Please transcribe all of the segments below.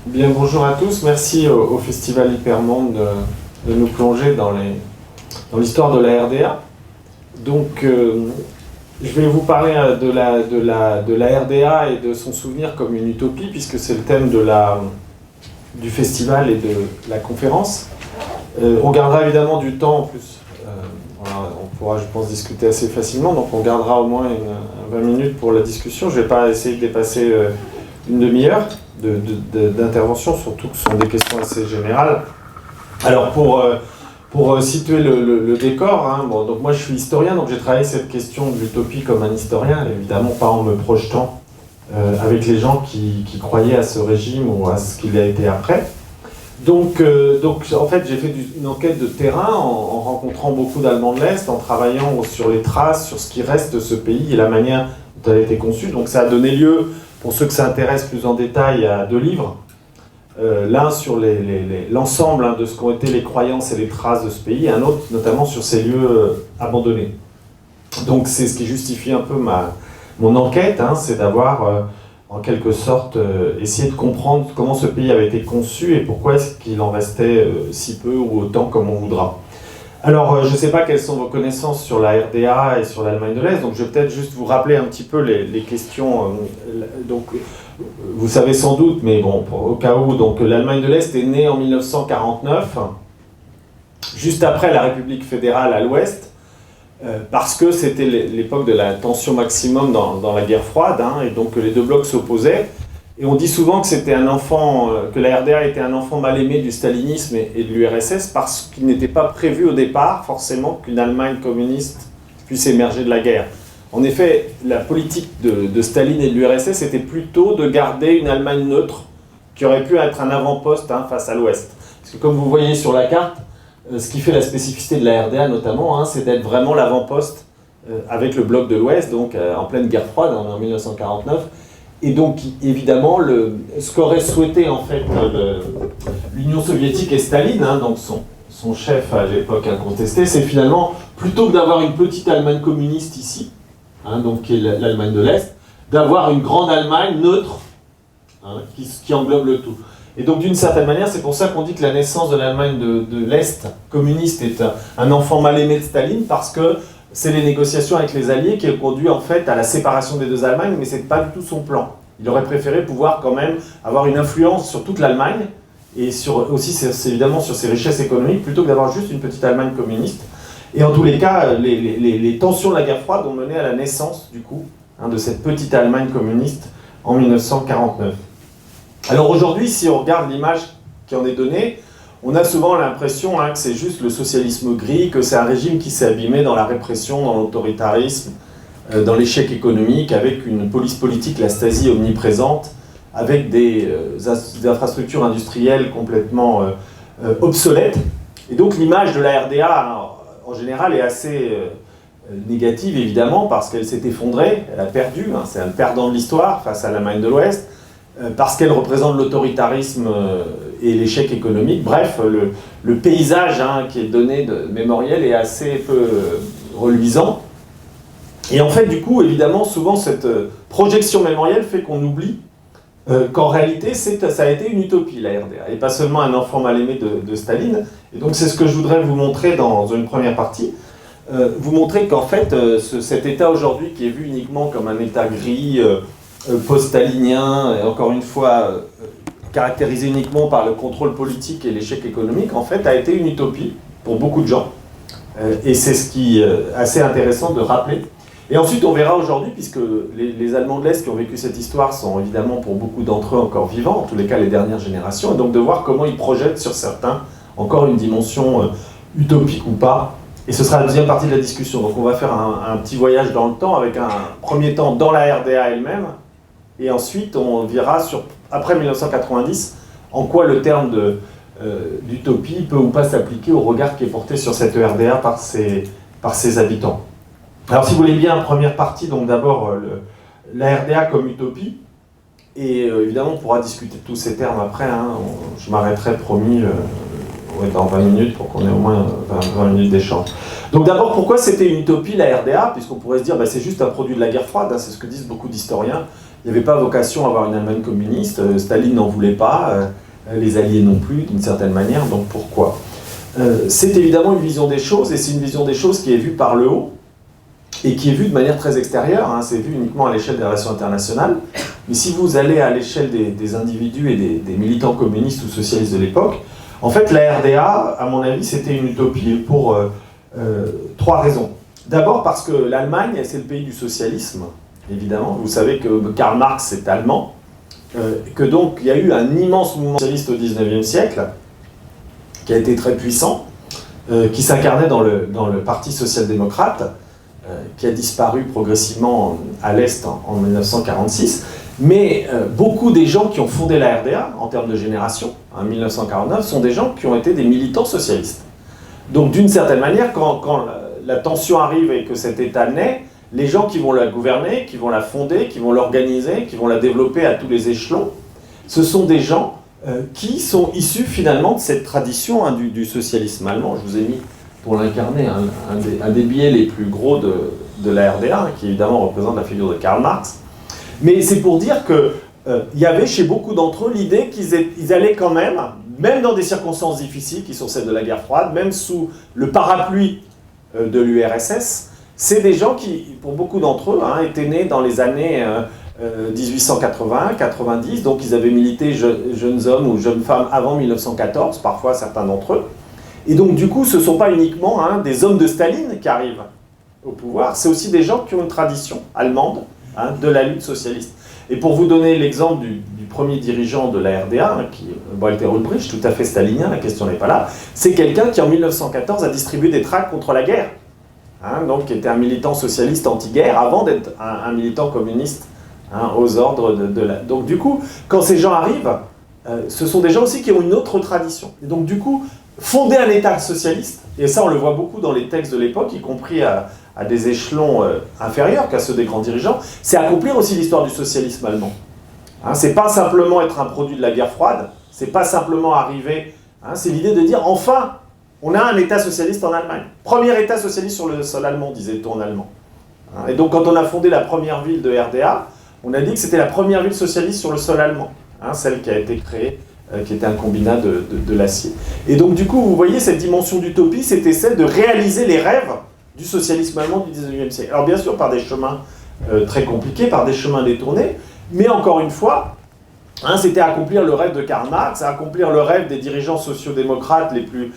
Bien, bonjour à tous. Merci au Festival Hypermonde de nous plonger dans l'histoire de la RDA. Donc, je vais vous parler de la RDA et de son souvenir comme une utopie, puisque c'est le thème du festival et de la conférence. On gardera évidemment du temps en plus. Voilà, on pourra, je pense, discuter assez facilement, donc on gardera au moins 20 minutes pour la discussion. Je ne vais pas essayer de dépasser une demi-heure d'intervention, surtout que ce sont des questions assez générales. Alors pour situer le décor, hein, bon, donc moi je suis historien, donc j'ai travaillé cette question de l'utopie comme un historien, évidemment pas en me projetant avec les gens qui croyaient à ce régime ou à ce qu'il a été après. Donc en fait j'ai fait une enquête de terrain en rencontrant beaucoup d'Allemands de l'Est, en travaillant sur les traces, sur ce qui reste de ce pays et la manière dont elle a été conçue. Donc ça a donné lieu, pour ceux que ça intéresse plus en détail, à 2 livres. L'un sur l'ensemble de ce qu'ont été les croyances et les traces de ce pays, et un autre notamment sur ces lieux abandonnés. Donc c'est ce qui justifie un peu mon enquête, hein, c'est d'avoir en quelque sorte essayé de comprendre comment ce pays avait été conçu et pourquoi est-ce qu'il en restait si peu ou autant comme on voudra. Alors, je ne sais pas quelles sont vos connaissances sur la RDA et sur l'Allemagne de l'Est, donc je vais peut-être juste vous rappeler un petit peu les questions. Donc, vous savez sans doute, mais bon, au cas où, donc l'Allemagne de l'Est est née en 1949, juste après la République fédérale à l'Ouest, parce que c'était l'époque de la tension maximum dans la guerre froide, hein, et donc les deux blocs s'opposaient. Et on dit souvent que c'était que la RDA était un enfant mal aimé du stalinisme et de l'URSS parce qu'il n'était pas prévu au départ, forcément, qu'une Allemagne communiste puisse émerger de la guerre. En effet, la politique de Staline et de l'URSS était plutôt de garder une Allemagne neutre qui aurait pu être un avant-poste face à l'Ouest. Parce que comme vous voyez sur la carte, ce qui fait la spécificité de la RDA notamment, hein, c'est d'être vraiment l'avant-poste avec le bloc de l'Ouest, donc en pleine guerre froide en 1949. Et donc, évidemment, ce qu'aurait souhaité en fait l'Union soviétique et Staline, hein, donc son chef à l'époque incontesté, c'est finalement, plutôt que d'avoir une petite Allemagne communiste ici, hein, donc qui est l'Allemagne de l'Est, d'avoir une grande Allemagne neutre, hein, qui englobe le tout. Et donc, d'une certaine manière, c'est pour ça qu'on dit que la naissance de l'Allemagne de l'Est communiste est un enfant mal aimé de Staline, parce que c'est les négociations avec les Alliés qui ont conduit en fait à la séparation des deux Allemagnes, mais ce n'est pas du tout son plan. Il aurait préféré pouvoir quand même avoir une influence sur toute l'Allemagne, et aussi évidemment sur ses richesses économiques, plutôt que d'avoir juste une petite Allemagne communiste. Et en tous les cas, les tensions de la guerre froide ont mené à la naissance, du coup, hein, de cette petite Allemagne communiste en 1949. Alors aujourd'hui, si on regarde l'image qui en est donnée, on a souvent l'impression que c'est juste le socialisme gris, que c'est un régime qui s'est abîmé dans la répression, dans l'autoritarisme, dans l'échec économique, avec une police politique, la Stasi omniprésente, avec des infrastructures industrielles complètement obsolètes. Et donc l'image de la RDA, en général, est assez négative, évidemment, parce qu'elle s'est effondrée, elle a perdu, hein, c'est un perdant de l'histoire face à l'Allemagne de l'Ouest, parce qu'elle représente l'autoritarisme et l'échec économique. Bref, le paysage qui est donné de mémoriel est assez peu reluisant. Et en fait, du coup, évidemment, souvent, cette projection mémorielle fait qu'on oublie qu'en réalité, ça a été une utopie, la RDA, et pas seulement un enfant mal aimé de Staline. Et donc, c'est ce que je voudrais vous montrer dans une première partie. Vous montrer qu'en fait, cet État aujourd'hui, qui est vu uniquement comme un État gris, post-stalinien, et encore une fois caractérisé uniquement par le contrôle politique et l'échec économique, en fait a été une utopie pour beaucoup de gens. Et c'est ce qui est assez intéressant de rappeler. Et ensuite on verra aujourd'hui, puisque les Allemands de l'Est qui ont vécu cette histoire sont évidemment pour beaucoup d'entre eux encore vivants, en tous les cas les dernières générations, et donc de voir comment ils projettent sur certains encore une dimension utopique ou pas. Et ce sera la deuxième partie de la discussion. Donc on va faire un petit voyage dans le temps, avec un premier temps dans la RDA elle-même, et ensuite on verra après 1990 en quoi le terme d'utopie peut ou pas s'appliquer au regard qui est porté sur cette RDA par ses habitants. Alors si vous voulez bien, première partie, donc d'abord la RDA comme utopie, et évidemment on pourra discuter de tous ces termes après, hein, je m'arrêterai promis dans 20 minutes pour qu'on ait au moins 20 minutes d'échange. Donc d'abord, pourquoi c'était une utopie la RDA, puisqu'on pourrait se dire c'est juste un produit de la guerre froide, hein, c'est ce que disent beaucoup d'historiens, Il n'y avait pas vocation à avoir une Allemagne communiste, Staline n'en voulait pas, les Alliés non plus, d'une certaine manière, donc pourquoi ? C'est évidemment une vision des choses, et c'est une vision des choses qui est vue par le haut, et qui est vue de manière très extérieure, hein, c'est vu uniquement à l'échelle des relations internationales, mais si vous allez à l'échelle des individus et des militants communistes ou socialistes de l'époque, en fait la RDA, à mon avis, c'était une utopie pour 3 raisons. D'abord parce que l'Allemagne, c'est le pays du socialisme, évidemment. Vous savez que Karl Marx est allemand, que donc il y a eu un immense mouvement socialiste au XIXe siècle, qui a été très puissant, qui s'incarnait dans le Parti social-démocrate, qui a disparu progressivement à l'Est en 1946. Mais beaucoup des gens qui ont fondé la RDA, en termes de génération, en 1949, sont des gens qui ont été des militants socialistes. Donc d'une certaine manière, quand la tension arrive et que cet État naît, les gens qui vont la gouverner, qui vont la fonder, qui vont l'organiser, qui vont la développer à tous les échelons, ce sont des gens qui sont issus finalement de cette tradition du socialisme allemand. Je vous ai mis, pour l'incarner, un des billets les plus gros de la RDA, qui évidemment représente la figure de Karl Marx. Mais c'est pour dire qu'il y avait chez beaucoup d'entre eux l'idée qu'ils allaient quand même dans des circonstances difficiles, qui sont celles de la guerre froide, même sous le parapluie de l'URSS, c'est des gens qui, pour beaucoup d'entre eux, étaient nés dans les années 1880-90, donc ils avaient milité jeunes hommes ou jeunes femmes avant 1914, parfois certains d'entre eux. Et donc du coup, ce ne sont pas uniquement des hommes de Staline qui arrivent au pouvoir, c'est aussi des gens qui ont une tradition allemande de la lutte socialiste. Et pour vous donner l'exemple du premier dirigeant de la RDA, Walter Ulbricht, tout à fait stalinien, la question n'est pas là, c'est quelqu'un qui en 1914 a distribué des tracts contre la guerre, donc qui était un militant socialiste anti-guerre avant d'être un militant communiste aux ordres de la... Donc du coup, quand ces gens arrivent, ce sont des gens aussi qui ont une autre tradition. Et donc du coup, fonder un État socialiste, et ça on le voit beaucoup dans les textes de l'époque, y compris à des échelons inférieurs qu'à ceux des grands dirigeants, c'est accomplir aussi l'histoire du socialisme allemand. C'est pas simplement être un produit de la guerre froide, c'est pas simplement arriver, c'est l'idée de dire enfin, on a un État socialiste en Allemagne. Premier État socialiste sur le sol allemand, disait-on en allemand. Et donc quand on a fondé la première ville de RDA, on a dit que c'était la première ville socialiste sur le sol allemand, celle qui a été créée, qui était un combinat de l'acier. Et donc du coup, vous voyez, cette dimension d'utopie, c'était celle de réaliser les rêves du socialisme allemand du XIXe siècle. Alors bien sûr, par des chemins très compliqués, par des chemins détournés, mais encore une fois, c'était accomplir le rêve de Karl Marx, accomplir le rêve des dirigeants sociodémocrates les plus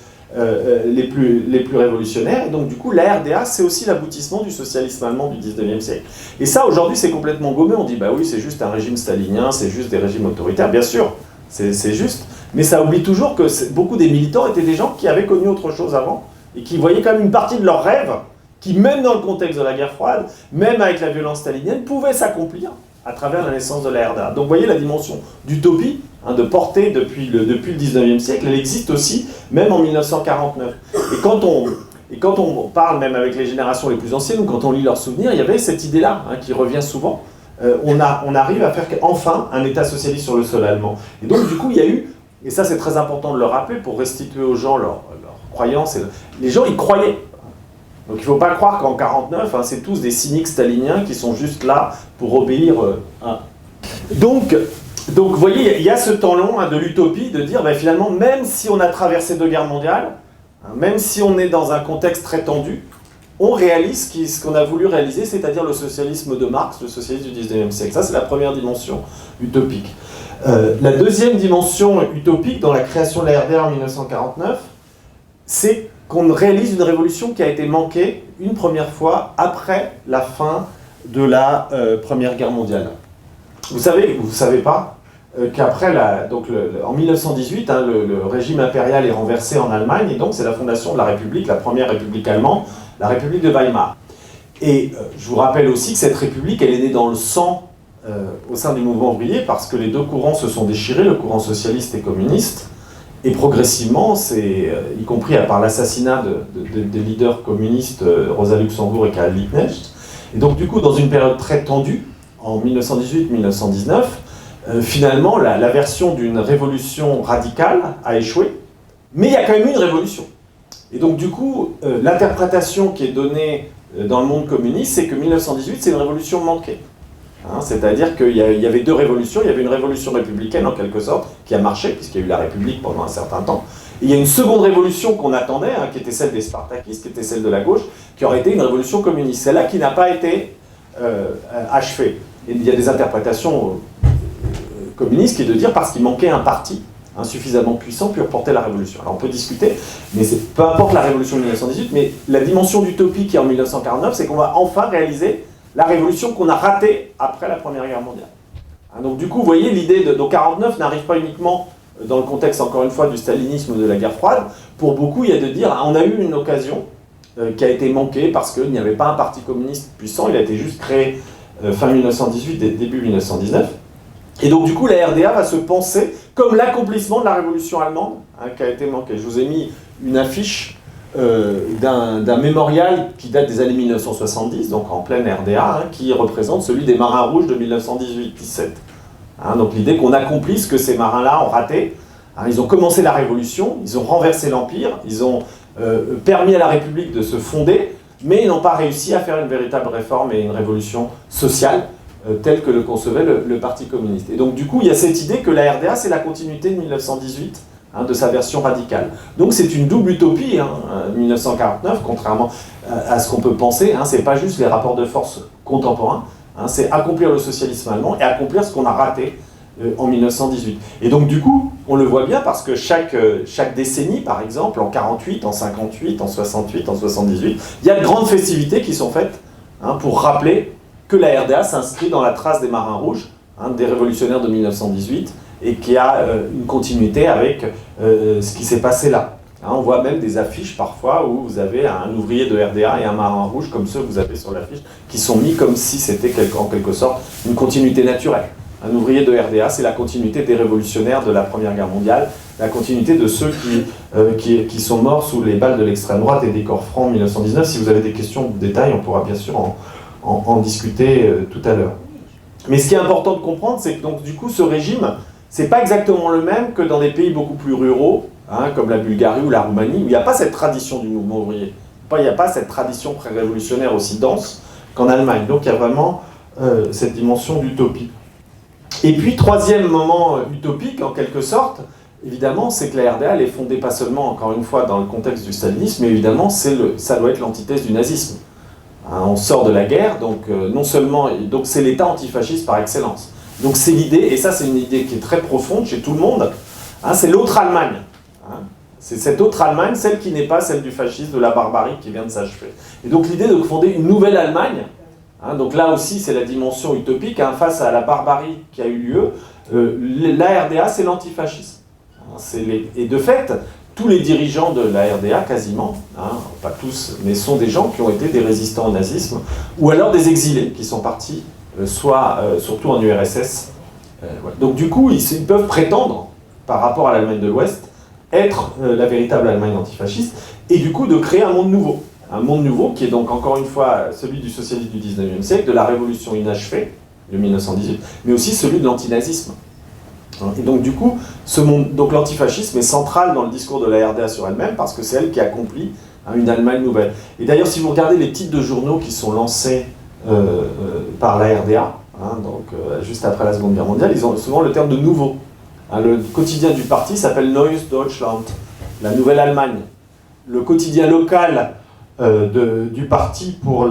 révolutionnaires. Et donc du coup, la RDA, c'est aussi l'aboutissement du socialisme allemand du XIXe siècle. Et ça, aujourd'hui, c'est complètement gommé. On dit, bah oui, c'est juste un régime stalinien, c'est juste des régimes autoritaires. Bien sûr, c'est juste. Mais ça oublie toujours que beaucoup des militants étaient des gens qui avaient connu autre chose avant, et qui voyaient quand même une partie de leurs rêves, qui même dans le contexte de la guerre froide, même avec la violence stalinienne, pouvaient s'accomplir à travers la naissance de la RDA. Donc vous voyez la dimension d'utopie, de portée depuis le 19e siècle, elle existe aussi, même en 1949. Et quand on parle même avec les générations les plus anciennes, ou quand on lit leurs souvenirs, il y avait cette idée-là, qui revient souvent. On arrive à faire enfin un État socialiste sur le sol allemand. Et donc du coup, il y a eu, et ça c'est très important de le rappeler pour restituer aux gens leur croyance, les gens y croyaient. Donc il ne faut pas croire qu'en 1949, c'est tous des cyniques staliniens qui sont juste là pour obéir. Donc vous voyez, il y a ce temps long de l'utopie, de dire finalement, même si on a traversé 2 guerres mondiales, même si on est dans un contexte très tendu, on réalise ce qu'on a voulu réaliser, c'est-à-dire le socialisme de Marx, le socialisme du XIXe siècle. Ça, c'est la première dimension utopique. La deuxième dimension utopique dans la création de la RDA en 1949, c'est qu'on réalise une révolution qui a été manquée une première fois après la fin de la Première Guerre mondiale. Vous savez pas qu'après, en 1918, le régime impérial est renversé en Allemagne, et donc c'est la fondation de la République, la première République allemande, la République de Weimar. Et je vous rappelle aussi que cette République, elle est née dans le sang au sein du mouvement ouvrier, parce que les 2 courants se sont déchirés, le courant socialiste et communiste, et progressivement, y compris par l'assassinat des leaders communistes Rosa Luxembourg et Karl Liebknecht, et donc du coup, dans une période très tendue, en 1918-1919, finalement, la version d'une révolution radicale a échoué, mais il y a quand même eu une révolution. Et donc du coup, l'interprétation qui est donnée dans le monde communiste, c'est que 1918, c'est une révolution manquée. C'est-à-dire qu'il y avait deux révolutions. Il y avait une révolution républicaine, en quelque sorte, qui a marché, puisqu'il y a eu la République pendant un certain temps. Et il y a une seconde révolution qu'on attendait, qui était celle des Spartakistes, qui était celle de la gauche, qui aurait été une révolution communiste. Celle-là qui n'a pas été achevée. Et il y a des interprétations communistes qui est de dire parce qu'il manquait un parti suffisamment puissant pour porter la révolution. Alors on peut discuter, mais peu importe la révolution de 1918, mais la dimension d'utopie qui est en 1949, c'est qu'on va enfin réaliser la révolution qu'on a ratée après la Première Guerre mondiale. Donc du coup, vous voyez, l'idée de 1949 n'arrive pas uniquement dans le contexte, encore une fois, du stalinisme ou de la guerre froide. Pour beaucoup, il y a de dire, on a eu une occasion qui a été manquée parce qu'il n'y avait pas un parti communiste puissant, il a été juste créé fin 1918, début 1919. Et donc du coup, la RDA va se penser comme l'accomplissement de la révolution allemande qui a été manquée. Je vous ai mis une affiche d'un mémorial qui date des années 1970, donc en pleine RDA, qui représente celui des Marins Rouges de 1918-17. Donc l'idée qu'on accomplisse ce que ces marins-là ont raté. Ils ont commencé la révolution, ils ont renversé l'Empire, ils ont permis à la République de se fonder, mais ils n'ont pas réussi à faire une véritable réforme et une révolution sociale telle que le concevait le Parti communiste. Et donc du coup, il y a cette idée que la RDA, c'est la continuité de 1918, de sa version radicale. Donc c'est une double utopie, 1949, contrairement à ce qu'on peut penser, c'est pas juste les rapports de force contemporains, c'est accomplir le socialisme allemand et accomplir ce qu'on a raté en 1918. Et donc du coup, on le voit bien parce que chaque décennie, par exemple, en 48, en 58, en 68, en 78, il y a de grandes festivités qui sont faites pour rappeler que la RDA s'inscrit dans la trace des Marins Rouges, des révolutionnaires de 1918, et qui a une continuité avec ce qui s'est passé là. On voit même des affiches parfois où vous avez un ouvrier de RDA et un marin rouge, comme ceux que vous avez sur l'affiche, qui sont mis comme si c'était en quelque sorte une continuité naturelle. Un ouvrier de RDA, c'est la continuité des révolutionnaires de la Première Guerre mondiale, la continuité de ceux qui sont morts sous les balles de l'extrême droite et des corps francs en 1919. Si vous avez des questions de détail, on pourra bien sûr en discuter tout à l'heure. Mais ce qui est important de comprendre, c'est que donc, du coup, ce régime, c'est pas exactement le même que dans des pays beaucoup plus ruraux, comme la Bulgarie ou la Roumanie, où il n'y a pas cette tradition du mouvement ouvrier. Il n'y a pas cette tradition pré-révolutionnaire aussi dense qu'en Allemagne. Donc il y a vraiment cette dimension d'utopie. Et puis, troisième moment utopique, en quelque sorte, évidemment, c'est que la RDA, elle est fondée pas seulement, encore une fois, dans le contexte du stalinisme, mais évidemment, ça doit être l'antithèse du nazisme. On sort de la guerre, donc non seulement, donc c'est l'État antifasciste par excellence. Donc c'est l'idée, et ça c'est une idée qui est très profonde chez tout le monde, c'est l'autre Allemagne. C'est cette autre Allemagne, celle qui n'est pas celle du fascisme, de la barbarie qui vient de s'achever. Et donc l'idée de fonder une nouvelle Allemagne, donc là aussi c'est la dimension utopique, face à la barbarie qui a eu lieu, la RDA c'est l'antifascisme. Et de fait, tous les dirigeants de la RDA, quasiment, pas tous, mais sont des gens qui ont été des résistants au nazisme, ou alors des exilés qui sont partis, surtout en URSS. Donc du coup, ils peuvent prétendre, par rapport à l'Allemagne de l'Ouest, être la véritable Allemagne antifasciste, et du coup de créer un monde nouveau. Un monde nouveau qui est donc encore une fois celui du socialisme du 19e siècle, de la révolution inachevée de 1918, mais aussi celui de l'antinazisme. Et donc du coup, donc l'antifascisme est central dans le discours de la RDA sur elle-même parce que c'est elle qui accomplit une Allemagne nouvelle. Et d'ailleurs, si vous regardez les titres de journaux qui sont lancés par la RDA, juste après la Seconde Guerre mondiale, ils ont souvent le terme de nouveau. Le quotidien du parti s'appelle Neues Deutschland, la Nouvelle Allemagne. Le quotidien local du parti pour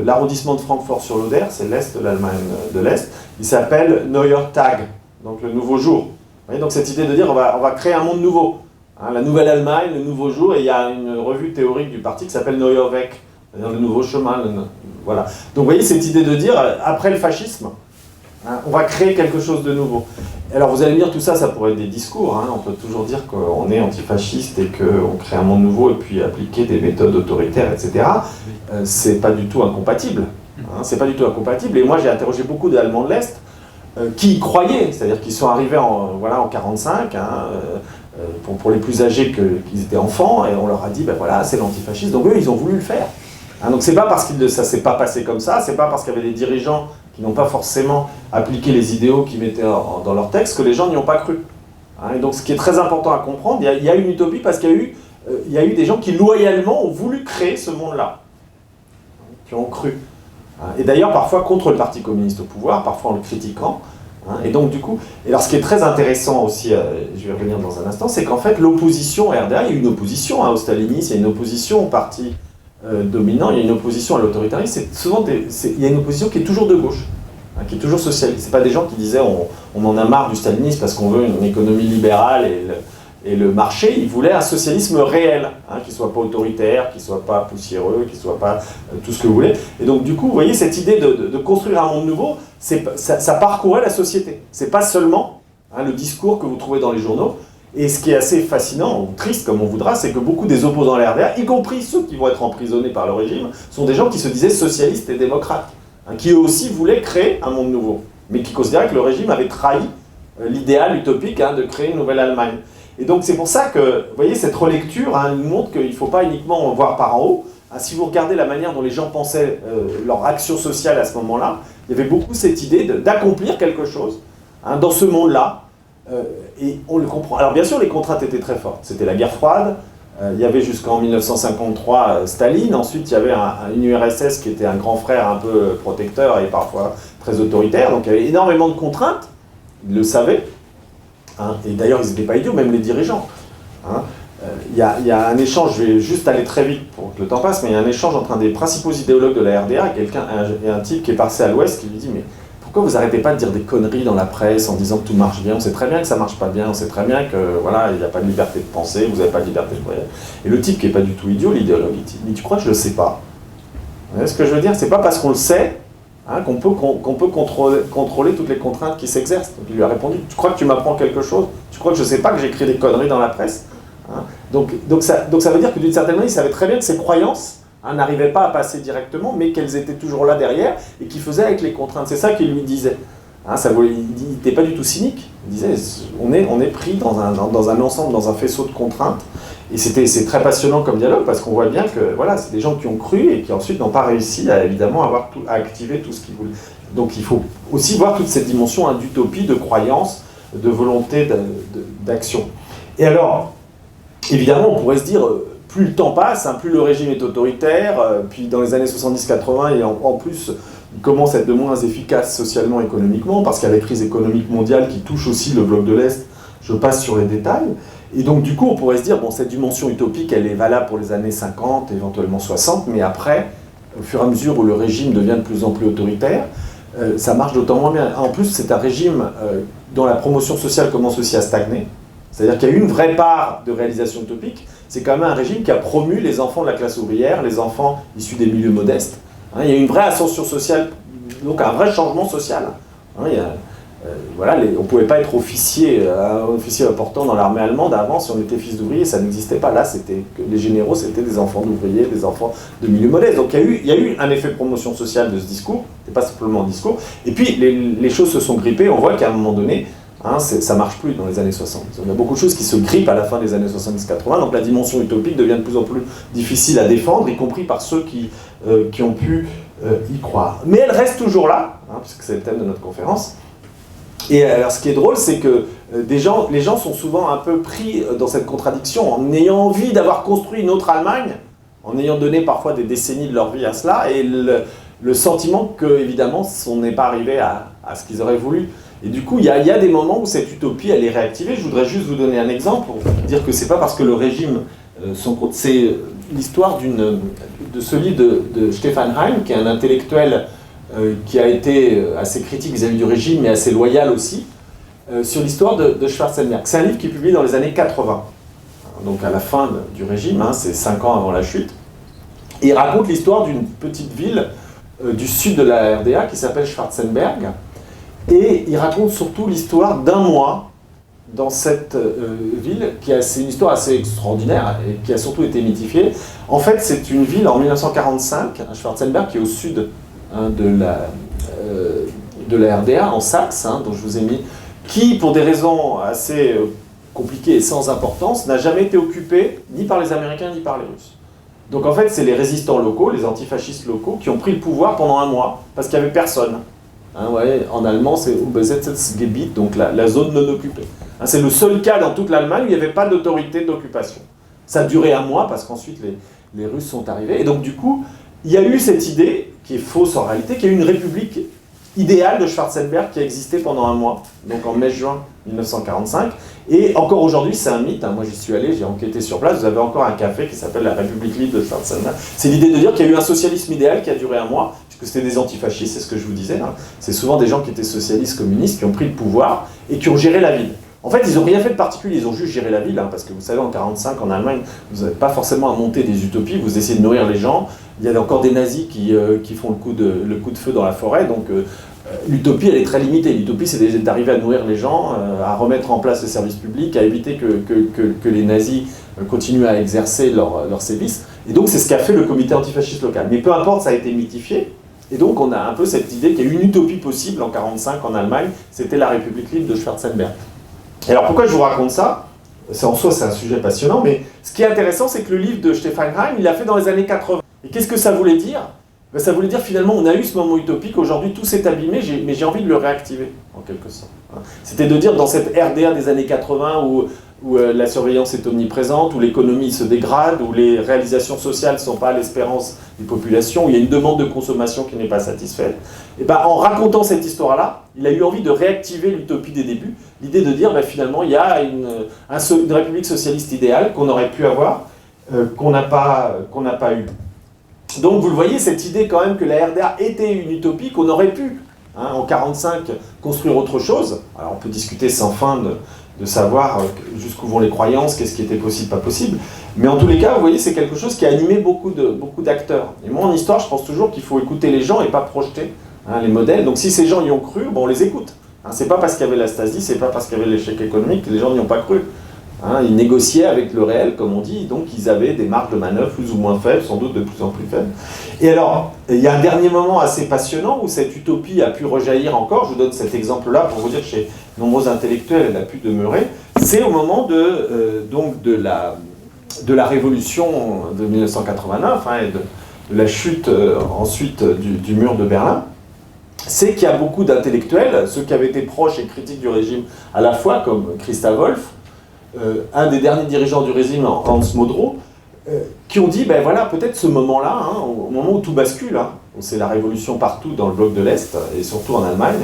l'arrondissement de Francfort-sur-l'Oder, c'est l'Est de l'Allemagne de l'Est, il s'appelle Neuer Tag, donc le nouveau jour. Vous voyez, donc cette idée de dire on va créer un monde nouveau. La Nouvelle Allemagne, le nouveau jour, et il y a une revue théorique du parti qui s'appelle Neuer Weg, c'est-à-dire le nouveau chemin. Voilà. Donc vous voyez cette idée de dire, après le fascisme, on va créer quelque chose de nouveau. Alors vous allez me dire, tout ça, ça pourrait être des discours. On peut toujours dire qu'on est antifasciste et qu'on crée un monde nouveau et puis appliquer des méthodes autoritaires, etc. C'est pas du tout incompatible. C'est pas du tout incompatible. Et moi, j'ai interrogé beaucoup d'Allemands de l'Est qui y croyaient, c'est-à-dire qu'ils sont arrivés en 1945, pour les plus âgés qu'ils étaient enfants, et on leur a dit, ben voilà, c'est l'antifascisme. Donc eux, ils ont voulu le faire. Donc c'est pas parce que ça s'est pas passé comme ça, c'est pas parce qu'il y avait des dirigeants qui n'ont pas forcément appliqué les idéaux qu'ils mettaient dans leur texte que les gens n'y ont pas cru. Et donc ce qui est très important à comprendre, il y a une utopie parce qu'il y a eu des gens qui loyalement ont voulu créer ce monde-là, qui ont cru. Et d'ailleurs, parfois contre le Parti communiste au pouvoir, parfois en le critiquant. Et donc, du coup, et alors ce qui est très intéressant aussi, je vais revenir dans un instant, c'est qu'en fait, l'opposition au RDA, il y a une opposition au stalinisme, il y a une opposition au parti dominant, il y a une opposition à l'autoritarisme, il y a une opposition qui est toujours de gauche, qui est toujours socialiste. C'est pas des gens qui disaient on en a marre du stalinisme parce qu'on veut une économie libérale et le marché, ils voulaient un socialisme réel, qui ne soit pas autoritaire, qui ne soit pas poussiéreux, qui ne soit pas tout ce que vous voulez. Et donc du coup, vous voyez, cette idée de construire un monde nouveau, ça parcourait la société. C'est pas seulement le discours que vous trouvez dans les journaux. Et ce qui est assez fascinant, ou triste comme on voudra, c'est que beaucoup des opposants à la RDA, y compris ceux qui vont être emprisonnés par le régime, sont des gens qui se disaient socialistes et démocrates, qui eux aussi voulaient créer un monde nouveau, mais qui considéraient que le régime avait trahi l'idéal utopique de créer une nouvelle Allemagne. Et donc c'est pour ça que, vous voyez, cette relecture nous montre qu'il ne faut pas uniquement voir par en haut. Si vous regardez la manière dont les gens pensaient leur action sociale à ce moment-là, il y avait beaucoup cette idée d'accomplir quelque chose dans ce monde-là. Et on le comprend. Alors bien sûr, les contraintes étaient très fortes. C'était la guerre froide. Il y avait jusqu'en 1953 Staline. Ensuite, il y avait une URSS qui était un grand frère un peu protecteur et parfois très autoritaire. Donc il y avait énormément de contraintes. Ils le savaient. Et d'ailleurs, ils n'étaient pas idiots, même les dirigeants. Il y a un échange, je vais juste aller très vite pour que le temps passe, mais il y a un échange entre un des principaux idéologues de la RDA et un type qui est passé à l'Ouest qui lui dit « Mais pourquoi vous n'arrêtez pas de dire des conneries dans la presse en disant que tout marche bien? On sait très bien que ça ne marche pas bien, on sait très bien que voilà, il n'y a pas de liberté de penser, vous n'avez pas de liberté de voyage. » Et le type qui n'est pas du tout idiot, l'idéologue, il dit « Mais tu crois que je ne le sais pas ?» Vous voyez ce que je veux dire? C'est pas parce qu'on le sait qu'on peut contrôler toutes les contraintes qui s'exercent. Donc il lui a répondu « Tu crois que tu m'apprends quelque chose? Tu crois que je ne sais pas que j'écris des conneries dans la presse ?» Donc ça veut dire que d'une certaine manière, il savait très bien que ses croyances n'arrivaient pas à passer directement, mais qu'elles étaient toujours là derrière et qu'il faisait avec les contraintes. C'est ça qu'il lui disait. Il n'était pas du tout cynique. Il disait on est pris dans un ensemble, dans un faisceau de contraintes. Et c'est très passionnant comme dialogue parce qu'on voit bien que voilà, c'est des gens qui ont cru et qui ensuite n'ont pas réussi à évidemment à activer tout ce qu'ils voulaient. Donc il faut aussi voir toute cette dimension d'utopie, de croyance, de volonté d'action. Et alors, évidemment, on pourrait se dire, plus le temps passe, plus le régime est autoritaire, puis dans les années 70-80, et en plus, il commence à être de moins efficace socialement et économiquement, parce qu'il y a la crise économique mondiale qui touche aussi le bloc de l'Est. Je passe sur les détails. Et donc, du coup, on pourrait se dire, bon, cette dimension utopique, elle est valable pour les années 50, éventuellement 60, mais après, au fur et à mesure où le régime devient de plus en plus autoritaire, ça marche d'autant moins bien. En plus, c'est un régime dont la promotion sociale commence aussi à stagner. C'est-à-dire qu'il y a eu une vraie part de réalisation utopique. C'est quand même un régime qui a promu les enfants de la classe ouvrière, les enfants issus des milieux modestes. Il y a eu une vraie ascension sociale, donc un vrai changement social. On ne pouvait pas être officier important dans l'armée allemande avant si on était fils d'ouvrier, ça n'existait pas. Là, les généraux, c'était des enfants d'ouvriers, des enfants de milieux modestes. Donc il y a eu un effet de promotion sociale de ce discours, c'est pas simplement un discours. Et puis les choses se sont grippées, on voit qu'à un moment donné, ça ne marche plus dans les années 60. Il y a beaucoup de choses qui se grippent à la fin des années 70-80, donc la dimension utopique devient de plus en plus difficile à défendre, y compris par ceux qui ont pu y croire. Mais elle reste toujours là, puisque c'est le thème de notre conférence. Et alors ce qui est drôle, c'est que les gens sont souvent un peu pris dans cette contradiction, en ayant envie d'avoir construit une autre Allemagne, en ayant donné parfois des décennies de leur vie à cela, et le sentiment que, évidemment, on n'est pas arrivé à ce qu'ils auraient voulu. Et du coup, il y a des moments où cette utopie, elle est réactivée. Je voudrais juste vous donner un exemple pour dire que c'est pas parce que le régime... c'est l'histoire de ce livre de Stefan Heym, qui est un intellectuel qui a été assez critique vis-à-vis du régime, mais assez loyal aussi, sur l'histoire de Schwarzenberg. C'est un livre qui est publié dans les années 80, donc à la fin du régime, c'est 5 ans avant la chute. Et il raconte l'histoire d'une petite ville du sud de la RDA qui s'appelle Schwarzenberg. Et il raconte surtout l'histoire d'un mois dans cette ville, c'est une histoire assez extraordinaire et qui a surtout été mythifiée. En fait, c'est une ville en 1945, à Schwarzenberg, qui est au sud de la RDA, en Saxe, dont je vous ai mis, qui, pour des raisons assez compliquées et sans importance, n'a jamais été occupée ni par les Américains ni par les Russes. Donc en fait, c'est les résistants locaux, les antifascistes locaux, qui ont pris le pouvoir pendant un mois, parce qu'il n'y avait personne. En allemand, c'est Unbesetztes donc la zone non occupée. C'est le seul cas dans toute l'Allemagne où il n'y avait pas d'autorité d'occupation. Ça a duré un mois parce qu'ensuite les Russes sont arrivés. Et donc du coup, il y a eu cette idée qui est fausse en réalité, qui est une république idéale de Schwarzenberg qui a existé pendant un mois, donc en mai-juin 1945. Et encore aujourd'hui, c'est un mythe. Moi, j'y suis allé, j'ai enquêté sur place. Vous avez encore un café qui s'appelle la République libre de Schwarzenberg. C'est l'idée de dire qu'il y a eu un socialisme idéal qui a duré un mois, puisque c'était des antifascistes, c'est ce que je vous disais. C'est souvent des gens qui étaient socialistes, communistes, qui ont pris le pouvoir et qui ont géré la ville. En fait, ils n'ont rien fait de particulier, ils ont juste géré la ville, parce que vous savez, en 1945, en Allemagne, vous n'avez pas forcément à monter des utopies, vous essayez de nourrir les gens. Il y a encore des nazis qui font le coup de feu dans la forêt, donc l'utopie, elle est très limitée. L'utopie, c'est d'arriver à nourrir les gens, à remettre en place les services publics, à éviter que les nazis continuent à exercer leur sévices. Et donc, c'est ce qu'a fait le comité antifasciste local. Mais peu importe, ça a été mythifié. Et donc, on a un peu cette idée qu'il y a une utopie possible en 1945 en Allemagne, c'était la République libre de Schwarzenberg. Et alors, pourquoi je vous raconte ça? En soi, c'est un sujet passionnant, mais ce qui est intéressant, c'est que le livre de Stefan Heim, il l'a fait dans les années 80. Et qu'est-ce que ça voulait dire? Ça voulait dire finalement, on a eu ce moment utopique, aujourd'hui tout s'est abîmé, mais j'ai envie de le réactiver, en quelque sorte. C'était de dire, dans cette RDA des années 80, où la surveillance est omniprésente, où l'économie se dégrade, où les réalisations sociales ne sont pas à l'espérance des populations, où il y a une demande de consommation qui n'est pas satisfaite, et en racontant cette histoire-là, il a eu envie de réactiver l'utopie des débuts, l'idée de dire, finalement, il y a une république socialiste idéale qu'on aurait pu avoir, qu'on n'a pas eu. Donc vous le voyez, cette idée quand même que la RDA était une utopie, qu'on aurait pu, en 1945, construire autre chose. Alors on peut discuter sans fin de savoir jusqu'où vont les croyances, qu'est-ce qui était possible, pas possible. Mais en tous les cas, vous voyez, c'est quelque chose qui a animé beaucoup d'acteurs. Et moi, en histoire, je pense toujours qu'il faut écouter les gens et pas projeter les modèles. Donc si ces gens y ont cru, on les écoute. C'est pas parce qu'il y avait la Stasi, c'est pas parce qu'il y avait l'échec économique que les gens n'y ont pas cru. Ils négociaient avec le réel, comme on dit, donc ils avaient des marges de manœuvre plus ou moins faibles, sans doute de plus en plus faibles. Et alors, il y a un dernier moment assez passionnant où cette utopie a pu rejaillir encore. Je vous donne cet exemple-là pour vous dire que chez nombreux intellectuels, elle a pu demeurer. C'est au moment de la révolution de 1989 et de la chute ensuite du mur de Berlin. C'est qu'il y a beaucoup d'intellectuels, ceux qui avaient été proches et critiques du régime à la fois, comme Christa Wolf, un des derniers dirigeants du régime, Hans Modrow, qui ont dit, voilà, peut-être ce moment-là, au moment où tout bascule, où c'est la révolution partout dans le bloc de l'Est, et surtout en Allemagne,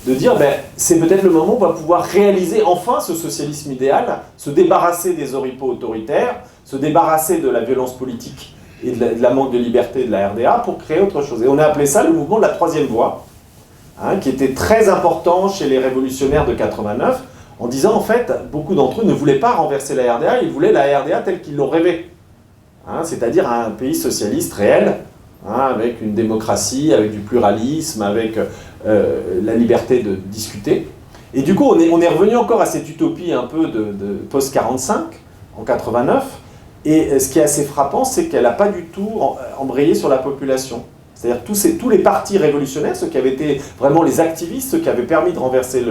de dire, c'est peut-être le moment où on va pouvoir réaliser enfin ce socialisme idéal, se débarrasser des oripeaux autoritaires, se débarrasser de la violence politique et de la manque de liberté de la RDA pour créer autre chose. Et on a appelé ça le mouvement de la troisième voie, qui était très important chez les révolutionnaires de 89, en disant, en fait, beaucoup d'entre eux ne voulaient pas renverser la RDA, ils voulaient la RDA telle qu'ils l'ont rêvée. C'est-à-dire un pays socialiste réel, avec une démocratie, avec du pluralisme, avec la liberté de discuter. Et du coup, on est revenu encore à cette utopie un peu de post-45, en 89, et ce qui est assez frappant, c'est qu'elle n'a pas du tout embrayé sur la population. C'est-à-dire tous les partis révolutionnaires, ceux qui avaient été vraiment les activistes, ceux qui avaient permis de renverser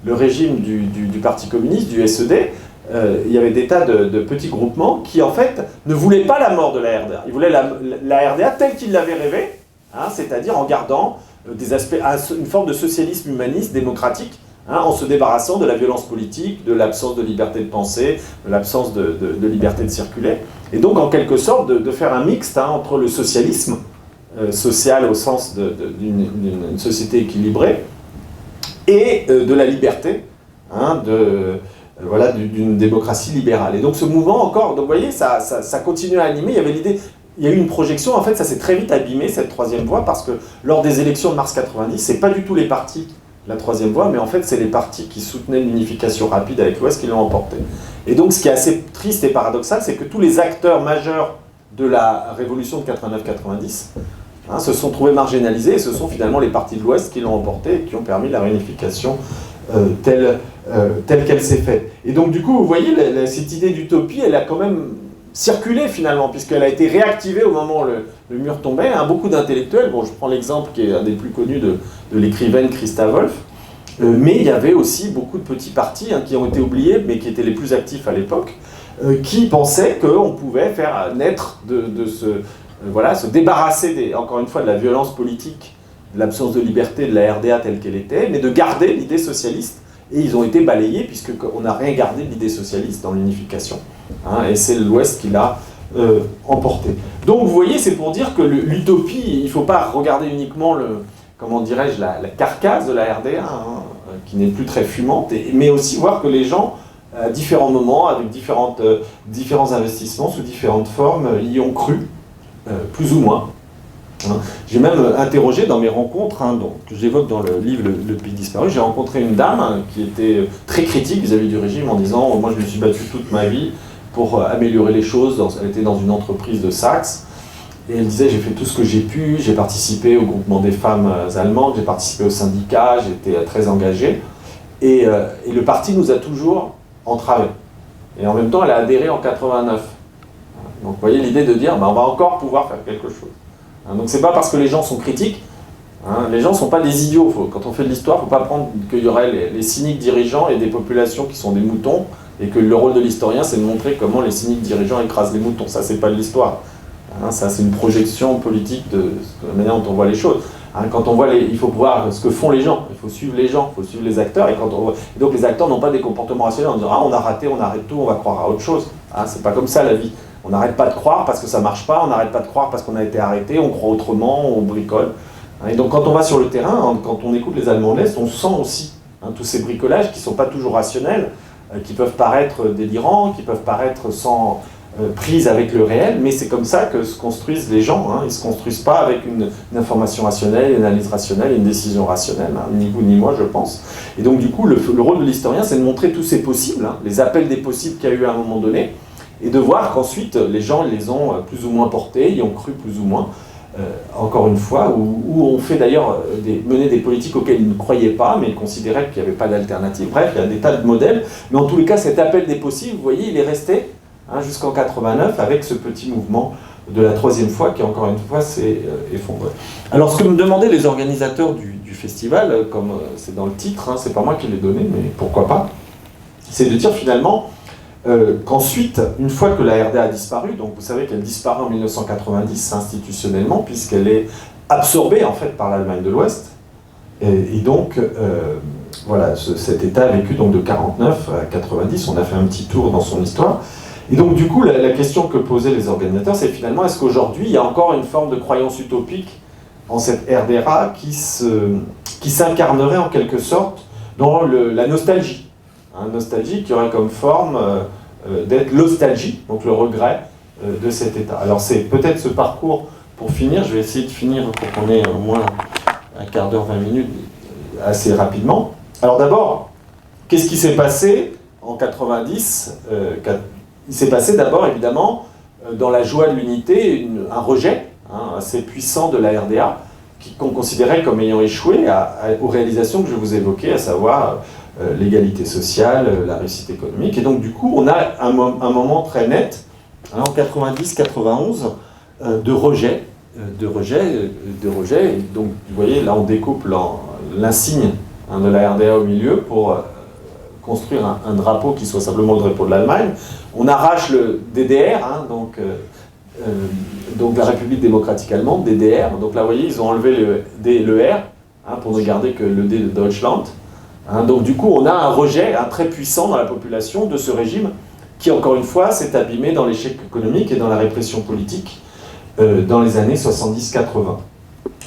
le régime du Parti communiste, du SED, il y avait des tas de petits groupements qui, en fait, ne voulaient pas la mort de la RDA. Ils voulaient la RDA telle qu'ils l'avaient rêvée, c'est-à-dire en gardant des aspects, une forme de socialisme humaniste, démocratique, en se débarrassant de la violence politique, de l'absence de liberté de penser, de l'absence de liberté de circuler. Et donc, en quelque sorte, de faire un mixte entre le socialisme, social au sens d'une société équilibrée, et de la liberté, d'une démocratie libérale. Et donc ce mouvement encore, donc vous voyez, ça continue à animer. Il y a eu une projection, en fait ça s'est très vite abîmé cette troisième voie, parce que lors des élections de mars 90, c'est pas du tout les partis de la troisième voie, mais en fait c'est les partis qui soutenaient l'unification rapide avec l'Ouest qui l'ont emporté. Et donc ce qui est assez triste et paradoxal, c'est que tous les acteurs majeurs de la révolution de 89-90 se sont trouvés marginalisés, et ce sont finalement les partis de l'Ouest qui l'ont emporté et qui ont permis la réunification telle qu'elle s'est faite. Et donc du coup, vous voyez, cette idée d'utopie, elle a quand même circulé finalement, puisqu'elle a été réactivée au moment où le mur tombait. Beaucoup d'intellectuels, je prends l'exemple qui est un des plus connus de l'écrivaine Christa Wolf, mais il y avait aussi beaucoup de petits partis qui ont été oubliés, mais qui étaient les plus actifs à l'époque, qui pensaient qu'on pouvait faire naître se débarrasser, encore une fois, de la violence politique, de l'absence de liberté de la RDA telle qu'elle était, mais de garder l'idée socialiste. Et ils ont été balayés, puisqu'on n'a rien gardé de l'idée socialiste dans l'unification. Et c'est l'Ouest qui l'a emporté. Donc vous voyez, c'est pour dire que l'utopie, il ne faut pas regarder uniquement comment dirais-je, la carcasse de la RDA, hein, qui n'est plus très fumante, mais aussi voir que les gens, à différents moments, avec différents investissements, sous différentes formes, y ont cru, plus ou moins. Hein. J'ai même interrogé dans mes rencontres, hein, que j'évoque dans le livre Le Pays disparu, j'ai rencontré une dame hein, qui était très critique vis-à-vis du régime en disant « Moi je me suis battue toute ma vie pour améliorer les choses ». Elle était dans une entreprise de Saxe. Et elle disait, j'ai fait tout ce que j'ai pu, j'ai participé au groupement des femmes allemandes, j'ai participé au syndicat, j'étais très engagée. Et le parti nous a toujours entravés. Et en même temps, elle a adhéré en 89. Donc vous voyez l'idée de dire, on va encore pouvoir faire quelque chose. Donc c'est pas parce que les gens sont critiques, hein, les gens ne sont pas des idiots. Quand on fait de l'histoire, il ne faut pas prendre qu'il y aurait les cyniques dirigeants et des populations qui sont des moutons, et que le rôle de l'historien, c'est de montrer comment les cyniques dirigeants écrasent les moutons. Ça, c'est pas de l'histoire. Hein, ça, c'est une projection politique de la manière dont on voit les choses. Hein, quand on voit il faut voir ce que font les gens, il faut suivre les gens, il faut suivre les acteurs, et donc les acteurs n'ont pas des comportements rationnels en disant « Ah, on a raté, on arrête tout, on va croire à autre chose. Hein, » C'est pas comme ça la vie. On n'arrête pas de croire parce que ça marche pas, on n'arrête pas de croire parce qu'on a été arrêté, on croit autrement, on bricole. Hein, et donc quand on va sur le terrain, quand on écoute les Allemands de l'Est, on sent aussi tous ces bricolages qui ne sont pas toujours rationnels, qui peuvent paraître délirants, qui peuvent paraître sans prise avec le réel, mais c'est comme ça que se construisent les gens. Hein. Ils ne se construisent pas avec une information rationnelle, une analyse rationnelle, une décision rationnelle, hein. Ni vous ni moi, je pense. Et donc du coup, le rôle de l'historien, c'est de montrer tous ces possibles, hein, les appels des possibles qu'il y a eu à un moment donné, et de voir qu'ensuite, les gens les ont plus ou moins portés, y ont cru plus ou moins, encore une fois, où on fait d'ailleurs mener des politiques auxquelles ils ne croyaient pas, mais ils considéraient qu'il n'y avait pas d'alternative. Bref, il y a des tas de modèles, mais en tous les cas, cet appel des possibles, vous voyez, il est resté jusqu'en 89 avec ce petit mouvement de la troisième fois qui, encore une fois, s'est effondré. Alors, ce que me demandaient les organisateurs du festival, comme c'est dans le titre, hein, c'est pas moi qui l'ai donné, mais pourquoi pas, c'est de dire finalement qu'ensuite, une fois que la RDA a disparu, donc vous savez qu'elle disparaît en 1990 institutionnellement, puisqu'elle est absorbée en fait par l'Allemagne de l'Ouest, et donc voilà, cet État a vécu donc de 49 à 90, on a fait un petit tour dans son histoire. Et donc du coup, la question que posaient les organisateurs, c'est finalement, est-ce qu'aujourd'hui, il y a encore une forme de croyance utopique en cette RDA qui s'incarnerait en quelque sorte dans la nostalgie, hein, nostalgie qui aurait comme forme d'être l'ostalgie, donc le regret de cet État. Alors c'est peut-être ce parcours, pour finir, je vais essayer de finir pour qu'on ait au moins un quart d'heure, 20 minutes, assez rapidement. Alors d'abord, qu'est-ce qui s'est passé en 90 Il s'est passé d'abord, évidemment, dans la joie de l'unité, un rejet assez puissant de la RDA, qu'on considérait comme ayant échoué aux réalisations que je vous évoquais, à savoir l'égalité sociale, la réussite économique. Et donc, du coup, on a un moment très net, en 90-91, de rejet. Et donc, vous voyez, là, on découpe l'insigne de la RDA au milieu pour construire un drapeau qui soit simplement le drapeau de l'Allemagne. On arrache le DDR, donc la République démocratique allemande, DDR. Donc là, vous voyez, ils ont enlevé le R pour ne garder que le D de Deutschland. Donc du coup, on a un rejet très puissant dans la population de ce régime qui, encore une fois, s'est abîmé dans l'échec économique et dans la répression politique dans les années 70-80.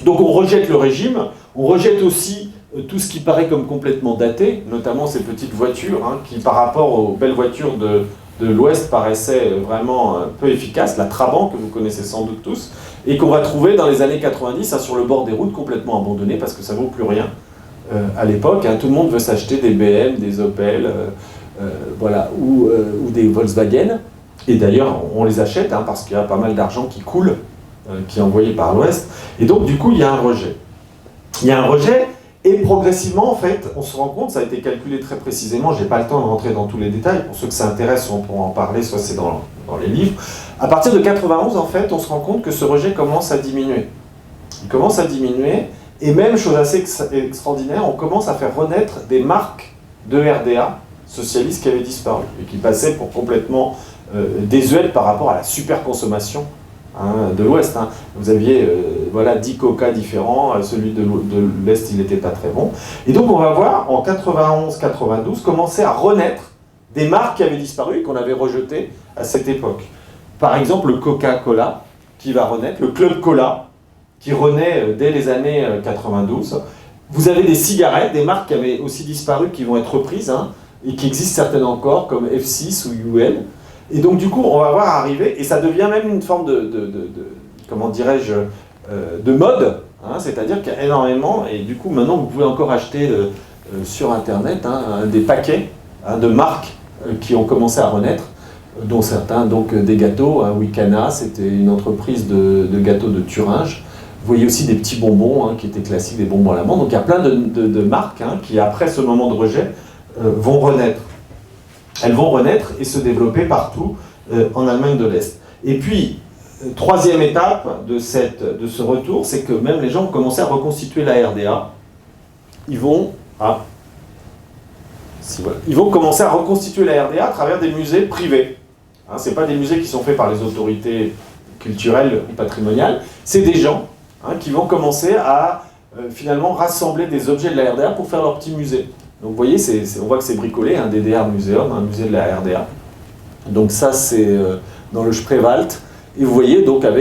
Donc on rejette le régime, on rejette aussi tout ce qui paraît comme complètement daté, notamment ces petites voitures qui, par rapport aux belles voitures de l'Ouest, paraissaient vraiment peu efficaces, la Trabant, que vous connaissez sans doute tous, et qu'on va trouver dans les années 90 sur le bord des routes, complètement abandonnées, parce que ça ne vaut plus rien à l'époque. Tout le monde veut s'acheter des BM, des Opel, voilà, ou des Volkswagen, et d'ailleurs on les achète, parce qu'il y a pas mal d'argent qui coule, qui est envoyé par l'Ouest, et donc du coup il y a un rejet. Il y a un rejet, et progressivement, en fait, on se rend compte, ça a été calculé très précisément, je n'ai pas le temps de rentrer dans tous les détails, pour ceux que ça intéresse, on pourra en parler, soit c'est dans les livres. À partir de 91, en fait, on se rend compte que ce rejet commence à diminuer. Il commence à diminuer, et même, chose assez extraordinaire, on commence à faire renaître des marques de RDA socialistes qui avaient disparu, et qui passaient pour complètement désuètes par rapport à la superconsommation de l'Ouest. Vous aviez 10 Coca différents, celui de l'Est il n'était pas très bon. Et donc on va voir en 91-92 commencer à renaître des marques qui avaient disparu et qu'on avait rejetées à cette époque. par exemple le Coca-Cola qui va renaître, le Club Cola qui renaît dès les années 92. Vous avez des cigarettes, des marques qui avaient aussi disparu, qui vont être reprises, hein, et qui existent certaines encore, comme F6 ou UL. Et donc du coup, on va voir arriver, et ça devient même une forme comment dirais-je, de mode, hein, c'est-à-dire qu'il y a énormément, et du coup maintenant vous pouvez encore acheter sur Internet hein, des paquets hein, de marques qui ont commencé à renaître, dont certains, donc des gâteaux, hein, Wicana, c'était une entreprise de gâteaux de Thuringe. Vous voyez aussi des petits bonbons hein, qui étaient classiques, des bonbons à l'amande. Donc il y a plein de marques hein, qui, après ce moment de rejet, vont renaître. Elles vont renaître et se développer partout en Allemagne de l'Est. Et puis, troisième étape de ce retour, c'est que même les gens ont commencé à reconstituer la RDA. Ils vont commencer à reconstituer la RDA à travers des musées privés. Hein, ce n'est pas des musées qui sont faits par les autorités culturelles ou patrimoniales, c'est des gens hein, qui vont commencer à finalement rassembler des objets de la RDA pour faire leur petit musée. Donc vous voyez, on voit que c'est bricolé, un DDR Museum, un musée de la RDA. Donc ça c'est dans le Spreewald. Et vous voyez donc à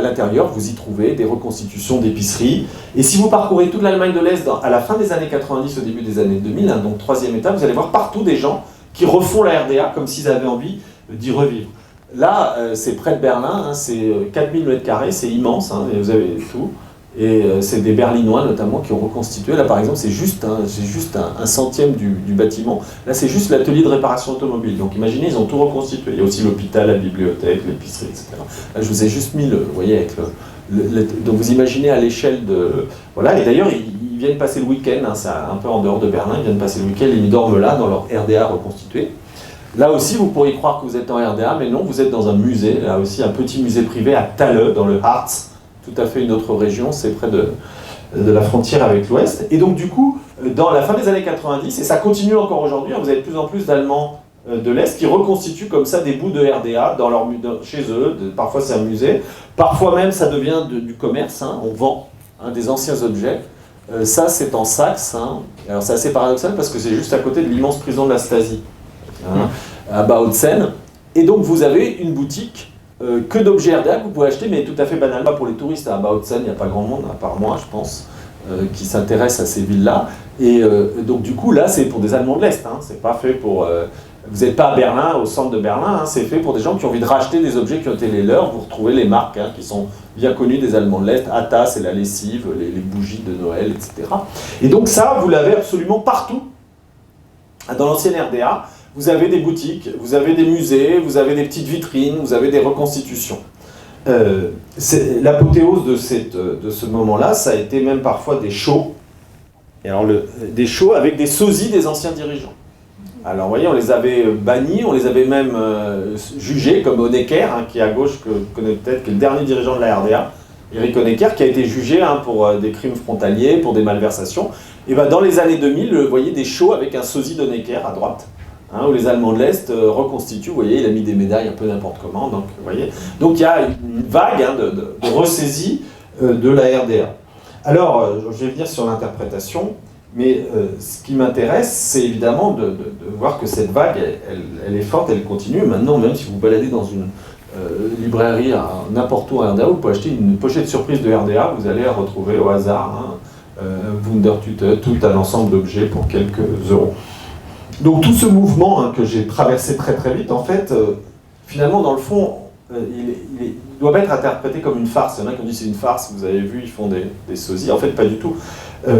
l'intérieur, vous y trouvez des reconstitutions d'épiceries. Et si vous parcourez toute l'Allemagne de l'Est à la fin des années 90, au début des années 2000, hein, donc troisième étape, vous allez voir partout des gens qui refont la RDA comme s'ils avaient envie d'y revivre. Là, c'est près de Berlin, hein, c'est 4000 m², c'est immense, hein, et vous avez tout. Et c'est des Berlinois notamment qui ont reconstitué. Là par exemple, c'est juste un centième du bâtiment. Là c'est juste l'atelier de réparation automobile. Donc imaginez, ils ont tout reconstitué. Il y a aussi l'hôpital, la bibliothèque, l'épicerie, etc. Là je vous ai juste mis vous voyez, avec donc vous imaginez à l'échelle de... Voilà, et d'ailleurs ils viennent passer le week-end, hein, c'est un peu en dehors de Berlin, ils viennent passer le week-end et ils dorment là dans leur RDA reconstitué. Là aussi vous pourriez croire que vous êtes en RDA, mais non, vous êtes dans un musée, là aussi un petit musée privé à Thalle, dans le Harz. Tout à fait une autre région, c'est près de la frontière avec l'Ouest. Et donc du coup, dans la fin des années 90, et ça continue encore aujourd'hui, vous avez de plus en plus d'Allemands de l'Est qui reconstituent comme ça des bouts de RDA chez eux, parfois c'est un musée, parfois même ça devient du commerce, hein, on vend hein, des anciens objets. Ça c'est en Saxe, hein. Alors c'est assez paradoxal parce que c'est juste à côté de l'immense prison de la Stasi, hein, à Bautzen. Et donc vous avez une boutique que d'objets RDA que vous pouvez acheter, mais tout à fait banalement pour les touristes. À Bautzen, il n'y a pas grand monde, à part moi, je pense, qui s'intéresse à ces villes-là. Et donc, du coup, là, c'est pour des Allemands de l'Est. Hein. C'est pas fait pour... vous n'êtes pas à Berlin, au centre de Berlin. Hein. C'est fait pour des gens qui ont envie de racheter des objets qui ont été les leurs. Vous retrouvez les marques hein, qui sont bien connues des Allemands de l'Est. Atta, c'est la lessive, les bougies de Noël, etc. Et donc ça, vous l'avez absolument partout. Dans l'ancienne RDA, vous avez des boutiques, vous avez des musées, vous avez des petites vitrines, vous avez des reconstitutions. L'apothéose de ce moment-là, ça a été même parfois des shows. Et alors des shows avec des sosies des anciens dirigeants. Alors vous voyez, on les avait bannis, on les avait même jugés, comme Honecker, hein, qui est à gauche, que vous connaissez peut-être, qui est le dernier dirigeant de la RDA, Eric Honecker, qui a été jugé hein, pour des crimes frontaliers, pour des malversations. Et ben, dans les années 2000, vous voyez des shows avec un sosie d'Honecker à droite. Hein, où les Allemands de l'Est reconstituent, vous voyez, il a mis des médailles un peu n'importe comment, donc vous voyez. Donc il y a une vague hein, de ressaisie de la RDA. Alors, je vais venir sur l'interprétation, mais ce qui m'intéresse, c'est évidemment de voir que cette vague, elle est forte, elle continue. Maintenant, même si vous baladez dans une librairie n'importe où à RDA, vous pouvez acheter une pochette surprise de RDA, vous allez la retrouver au hasard, hein, Wundertüte, tout un ensemble d'objets pour quelques euros. Donc tout ce mouvement hein, que j'ai traversé très très vite, en fait, finalement dans le fond, il doit pas être interprété comme une farce. Il y en a qui ont dit c'est une farce, vous avez vu, ils font des sosies. En fait, pas du tout.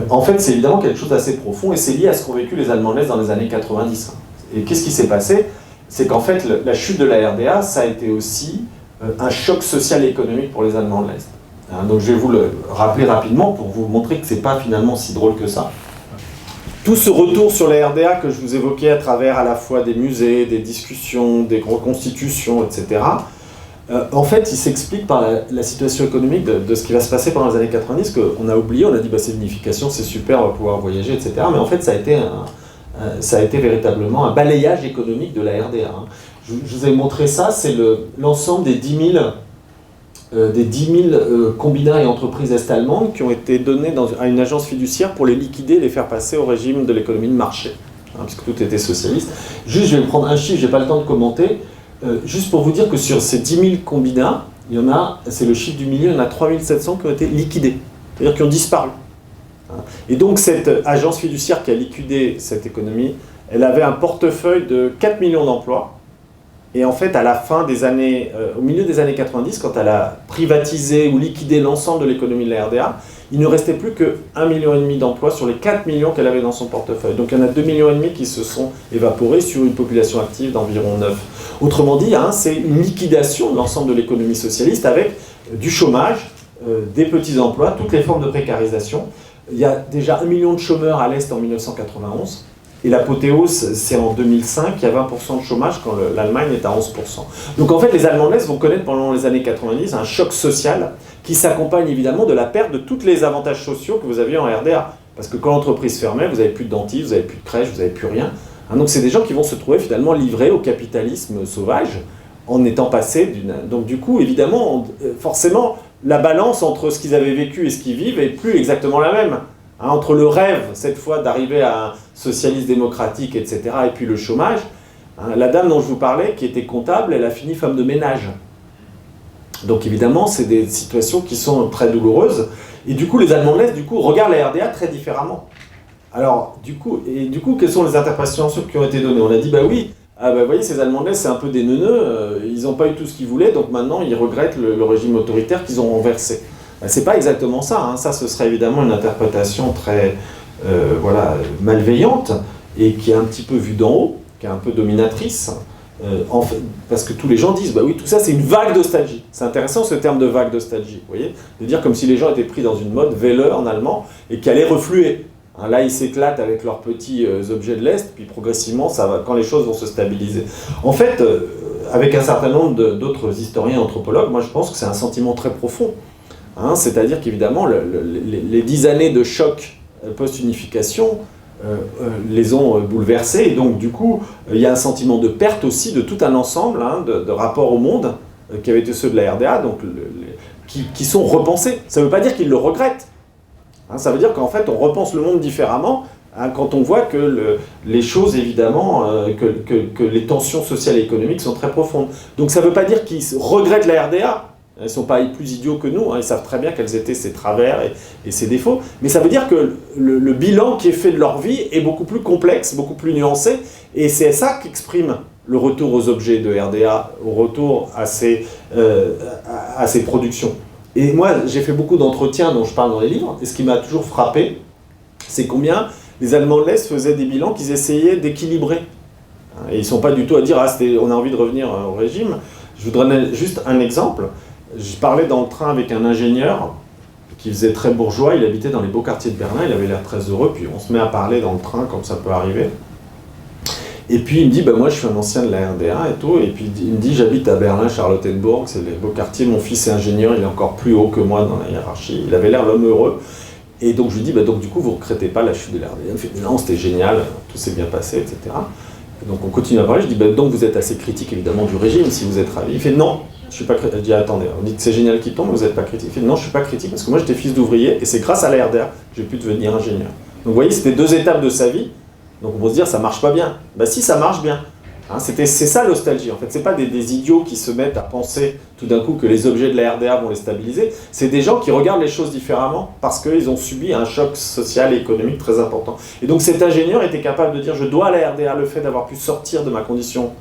En fait, c'est évidemment quelque chose d'assez profond et c'est lié à ce qu'ont vécu les Allemands de l'Est dans les années 90. Et qu'est-ce qui s'est passé? C'est qu'en fait, la chute de la RDA, ça a été aussi un choc social et économique pour les Allemands de l'Est. Hein, donc je vais vous le rappeler rapidement pour vous montrer que c'est pas finalement si drôle que ça. Tout ce retour sur la RDA que je vous évoquais à travers à la fois des musées, des discussions, des reconstitutions, etc., en fait, il s'explique par la situation économique de ce qui va se passer pendant les années 90, qu'on a oublié, on a dit bah, c'est une unification, c'est super, on va pouvoir voyager, etc. Mais en fait, ça a été véritablement un balayage économique de la RDA. Hein. Je vous ai montré ça, c'est l'ensemble des 10 000 combinats et entreprises est-allemandes qui ont été donnés à une agence fiduciaire pour les liquider et les faire passer au régime de l'économie de marché, hein, puisque tout était socialiste. Juste, je vais prendre un chiffre, je n'ai pas le temps de commenter. juste pour vous dire que sur ces 10 000 combinats, il y en a, c'est le chiffre du milieu, il y en a 3 700 qui ont été liquidés, c'est-à-dire qui ont disparu. Et donc cette agence fiduciaire qui a liquidé cette économie, elle avait un portefeuille de 4 millions d'emplois. Et en fait, à la fin des années, au milieu des années 90, quand elle a privatisé ou liquidé l'ensemble de l'économie de la RDA, il ne restait plus que 1,5 million d'emplois sur les 4 millions qu'elle avait dans son portefeuille. Donc il y en a 2,5 millions qui se sont évaporés sur une population active d'environ 9. Autrement dit, c'est une liquidation de l'ensemble de l'économie socialiste avec du chômage, des petits emplois, toutes les formes de précarisation. Il y a déjà 1 million de chômeurs à l'Est en 1991. Et l'apothéose, c'est en 2005, il y a 20% de chômage quand l'Allemagne est à 11%. Donc en fait, les Allemands de l'Est vont connaître pendant les années 90 un choc social qui s'accompagne évidemment de la perte de tous les avantages sociaux que vous aviez en RDA. Parce que quand l'entreprise fermait, vous n'avez plus de dentiste, vous n'avez plus de crèche, vous n'avez plus rien. Donc c'est des gens qui vont se trouver finalement livrés au capitalisme sauvage en étant passés d'une... Donc du coup, évidemment, forcément, la balance entre ce qu'ils avaient vécu et ce qu'ils vivent est plus exactement la même. Entre le rêve, cette fois, d'arriver à un socialisme démocratique, etc., et puis le chômage, la dame dont je vous parlais, qui était comptable, elle a fini femme de ménage. Donc évidemment, c'est des situations qui sont très douloureuses. Et du coup, les Allemands de l'Est, regardent la RDA très différemment. Alors, du coup, quelles sont les interprétations qui ont été données? On a dit, oui, vous voyez, ces Allemands de l'Est, c'est un peu des neuneux, ils n'ont pas eu tout ce qu'ils voulaient, donc maintenant, ils regrettent le régime autoritaire qu'ils ont renversé. C'est pas exactement ça, ça ce serait évidemment une interprétation très malveillante et qui est un petit peu vue d'en haut, qui est un peu dominatrice, parce que tous les gens disent oui, tout ça c'est une vague nostalgie. C'est intéressant ce terme de vague nostalgie, vous voyez, de dire comme si les gens étaient pris dans une mode Welle en allemand et qui allait refluer. Là ils s'éclatent avec leurs petits objets de l'Est, puis progressivement ça va, quand les choses vont se stabiliser. En fait, avec un certain nombre d'autres historiens anthropologues, moi je pense que c'est un sentiment très profond. C'est-à-dire qu'évidemment, les 10 années de choc post-unification les ont bouleversés, et donc du coup, il y a un sentiment de perte aussi de tout un ensemble de rapports au monde qui avaient été ceux de la RDA, donc, qui sont repensés. Ça ne veut pas dire qu'ils le regrettent, ça veut dire qu'en fait, on repense le monde différemment quand on voit que les choses, évidemment, que les tensions sociales et économiques sont très profondes. Donc ça ne veut pas dire qu'ils regrettent la RDA. Ils ne sont pas plus idiots que nous, ils savent très bien quels étaient ses travers et ses défauts, mais ça veut dire que le bilan qui est fait de leur vie est beaucoup plus complexe, beaucoup plus nuancé, et c'est ça qu'exprime le retour aux objets de RDA, au retour à ses productions. Et moi, j'ai fait beaucoup d'entretiens dont je parle dans les livres, et ce qui m'a toujours frappé, c'est combien les Allemands de l'Est faisaient des bilans qu'ils essayaient d'équilibrer. Et ils ne sont pas du tout à dire « on a envie de revenir au régime ». Je vous donne juste un exemple. Je parlais dans le train avec un ingénieur qui faisait très bourgeois, il habitait dans les beaux quartiers de Berlin, il avait l'air très heureux, puis on se met à parler dans le train comme ça peut arriver. Et puis il me dit, moi je suis un ancien de la RDA et tout, et puis il me dit, j'habite à Berlin, Charlottenburg, c'est les beaux quartiers, mon fils est ingénieur, il est encore plus haut que moi dans la hiérarchie, il avait l'air l'homme heureux. Et donc je lui dis, donc du coup vous ne regrettez pas la chute de la RDA? Il me fait, non, c'était génial, tout s'est bien passé, etc. Donc on continue à parler, je dis, donc vous êtes assez critique évidemment du régime, si vous êtes ravi. Il fait, non, je suis pas critique. Je dis, attendez, on dit que c'est génial qu'il tombe, vous n'êtes pas critique. Il fait, non, je suis pas critique, parce que moi j'étais fils d'ouvrier, et c'est grâce à la RDA que j'ai pu devenir ingénieur. Donc vous voyez, c'était 2 étapes de sa vie, donc on peut se dire, ça marche pas bien. Si, ça marche bien. C'est ça la nostalgie, en fait. C'est pas des idiots qui se mettent à penser tout d'un coup que les objets de la RDA vont les stabiliser, c'est des gens qui regardent les choses différemment parce qu'ils ont subi un choc social et économique très important. Et donc cet ingénieur était capable de dire, je dois à la RDA le fait d'avoir pu sortir de ma condition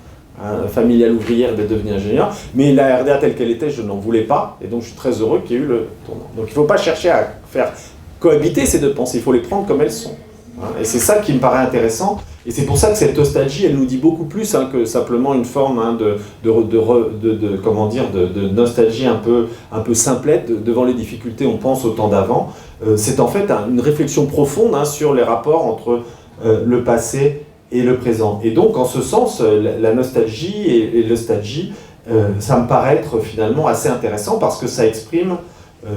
familiale ouvrière et de devenir ingénieur, mais la RDA telle qu'elle était, je n'en voulais pas, et donc je suis très heureux qu'il y ait eu le tournant. Donc il ne faut pas chercher à faire cohabiter ces 2 pensées, il faut les prendre comme elles sont. Et c'est ça qui me paraît intéressant, et c'est pour ça que cette nostalgie, elle nous dit beaucoup plus que simplement une forme de nostalgie un peu simplette, devant les difficultés, on pense au temps d'avant. C'est en fait une réflexion profonde sur les rapports entre le passé et le présent. Et donc, en ce sens, la nostalgie et l'ostalgie, ça me paraît être finalement assez intéressant parce que ça exprime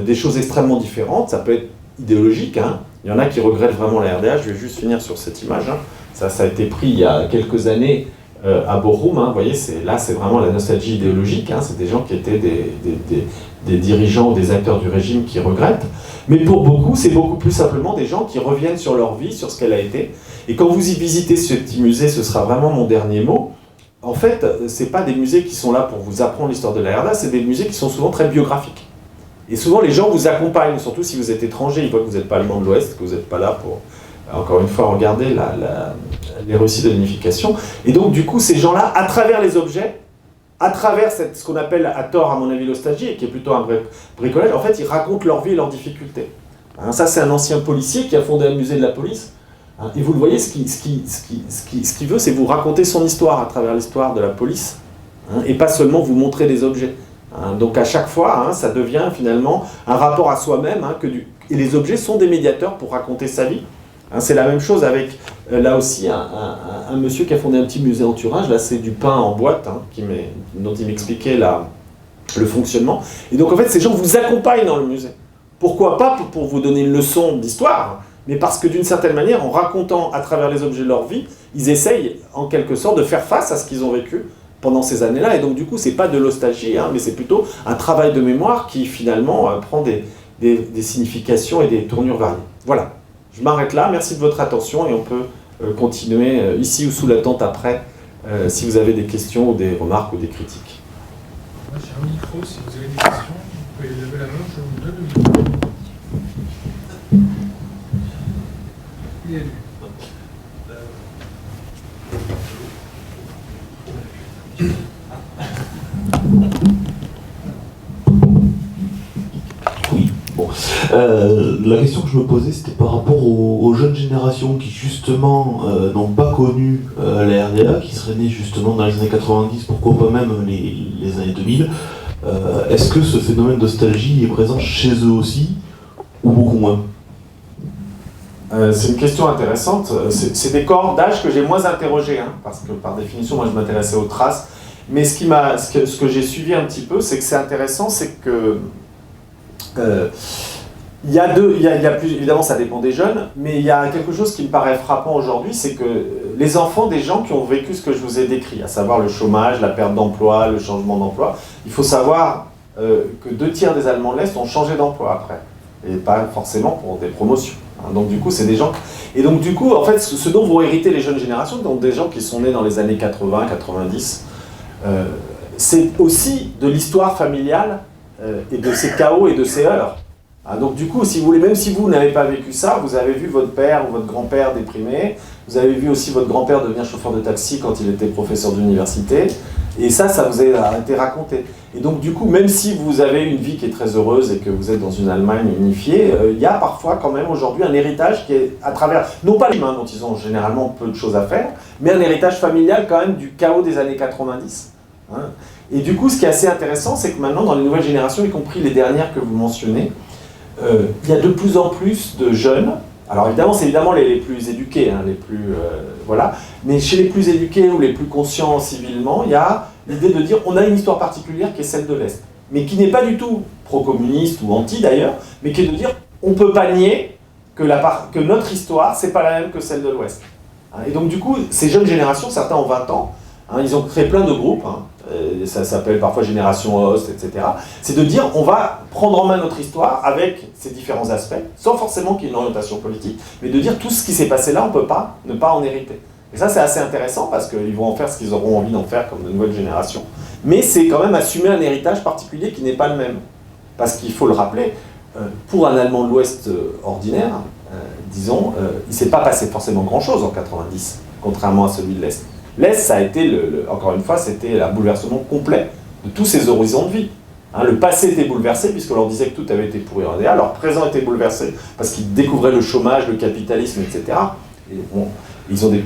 des choses extrêmement différentes. Ça peut être idéologique, Il y en a qui regrettent vraiment la RDA. Je vais juste finir sur cette image. Ça a été pris il y a quelques années à Bochum. Vous voyez, c'est vraiment la nostalgie idéologique. C'est des gens qui étaient des dirigeants ou des acteurs du régime qui regrettent. Mais pour beaucoup, c'est beaucoup plus simplement des gens qui reviennent sur leur vie, sur ce qu'elle a été. Et quand vous y visitez ce petit musée, ce sera vraiment mon dernier mot, en fait, c'est pas des musées qui sont là pour vous apprendre l'histoire de la RDA, c'est des musées qui sont souvent très biographiques. Et souvent, les gens vous accompagnent, surtout si vous êtes étranger, ils voient que vous n'êtes pas allemand de l'Ouest, que vous n'êtes pas là pour, encore une fois, regarder les récits de l'unification. Et donc, du coup, ces gens-là, à travers les objets, à travers ce qu'on appelle à tort, à mon avis, l'ostalgie, et qui est plutôt un vrai bricolage, en fait, ils racontent leur vie et leurs difficultés. Hein, ça, c'est un ancien policier qui a fondé un musée de la police. Hein, et vous le voyez, ce qu'il veut, c'est vous raconter son histoire à travers l'histoire de la police, hein, et pas seulement vous montrer des objets. Hein, donc à chaque fois, hein, ça devient finalement un rapport à soi-même, hein, et les objets sont des médiateurs pour raconter sa vie. Hein, c'est la même chose avec, là aussi, un monsieur qui a fondé un petit musée en Thuringe, là c'est du pain en boîte, hein, dont il m'expliquait le fonctionnement. Et donc en fait, ces gens vous accompagnent dans le musée. Pourquoi pas pour vous donner une leçon d'histoire, mais parce que d'une certaine manière, en racontant à travers les objets de leur vie, ils essayent en quelque sorte de faire face à ce qu'ils ont vécu pendant ces années-là. Et donc du coup, c'est pas de l'ostalgie, hein, mais c'est plutôt un travail de mémoire qui finalement prend des significations et des tournures variées. Voilà. Je m'arrête là, merci de votre attention et on peut continuer ici ou sous la tente après si vous avez des questions ou des remarques ou des critiques. Moi j'ai un micro, si vous avez des questions, vous pouvez lever la main, je vous donne le micro. Il est lui. Oui, bon. La question que je me posais, c'était par rapport aux jeunes générations qui, justement, n'ont pas connu la RDA, qui seraient nées justement dans les années 90, pourquoi pas même les années 2000. Est-ce que ce phénomène de nostalgie est présent chez eux aussi, ou beaucoup moins? C'est une question intéressante. C'est des cohortes d'âge que j'ai moins interrogées, hein, parce que par définition, moi je m'intéressais aux traces. Mais ce que j'ai suivi un petit peu, c'est que c'est intéressant, c'est que il y a plus, évidemment ça dépend des jeunes, mais il y a quelque chose qui me paraît frappant aujourd'hui, c'est que les enfants des gens qui ont vécu ce que je vous ai décrit, à savoir le chômage, la perte d'emploi, le changement d'emploi, il faut savoir que 2/3 des Allemands de l'Est ont changé d'emploi après, et pas forcément pour des promotions. Hein, donc du coup, c'est des gens... Et donc du coup, en fait, ce dont vont hériter les jeunes générations, donc des gens qui sont nés dans les années 80, 90, c'est aussi de l'histoire familiale et de ses chaos et de ses heurts. Ah, donc du coup, si vous voulez, même si vous n'avez pas vécu ça, vous avez vu votre père ou votre grand-père déprimé, vous avez vu aussi votre grand-père devenir chauffeur de taxi quand il était professeur d'université, et ça vous a été raconté. Et donc du coup, même si vous avez une vie qui est très heureuse et que vous êtes dans une Allemagne unifiée, il y a parfois quand même aujourd'hui un héritage qui est à travers, non pas les mains dont ils ont généralement peu de choses à faire, mais un héritage familial quand même du chaos des années 90. Hein. Et du coup, ce qui est assez intéressant, c'est que maintenant, dans les nouvelles générations, y compris les dernières que vous mentionnez, il y a de plus en plus de jeunes. Alors évidemment, c'est évidemment les plus éduqués, hein, les plus voilà. Mais chez les plus éduqués ou les plus conscients civilement, il y a l'idée de dire on a une histoire particulière qui est celle de l'Est, mais qui n'est pas du tout pro-communiste ou anti d'ailleurs, mais qui est de dire on peut pas nier que notre histoire c'est pas la même que celle de l'Ouest. Et donc du coup, ces jeunes générations, certains ont 20 ans, hein, ils ont créé plein de groupes. Hein, ça s'appelle parfois Génération Ost, etc. C'est de dire on va prendre en main notre histoire avec ses différents aspects, sans forcément qu'il y ait une orientation politique, mais de dire tout ce qui s'est passé là, on ne peut pas ne pas en hériter. Et ça c'est assez intéressant parce qu'ils vont en faire ce qu'ils auront envie d'en faire comme de nouvelles générations. Mais c'est quand même assumer un héritage particulier qui n'est pas le même. Parce qu'il faut le rappeler, pour un Allemand de l'Ouest ordinaire, disons, il ne s'est pas passé forcément grand-chose en 90, contrairement à celui de l'Est. L'Est, ça a été, encore une fois, c'était un bouleversement complet de tous ces horizons de vie. Hein, le passé était bouleversé puisqu'on leur disait que tout avait été pourri en RDA, leur présent était bouleversé parce qu'ils découvraient le chômage, le capitalisme, etc. Et, bon,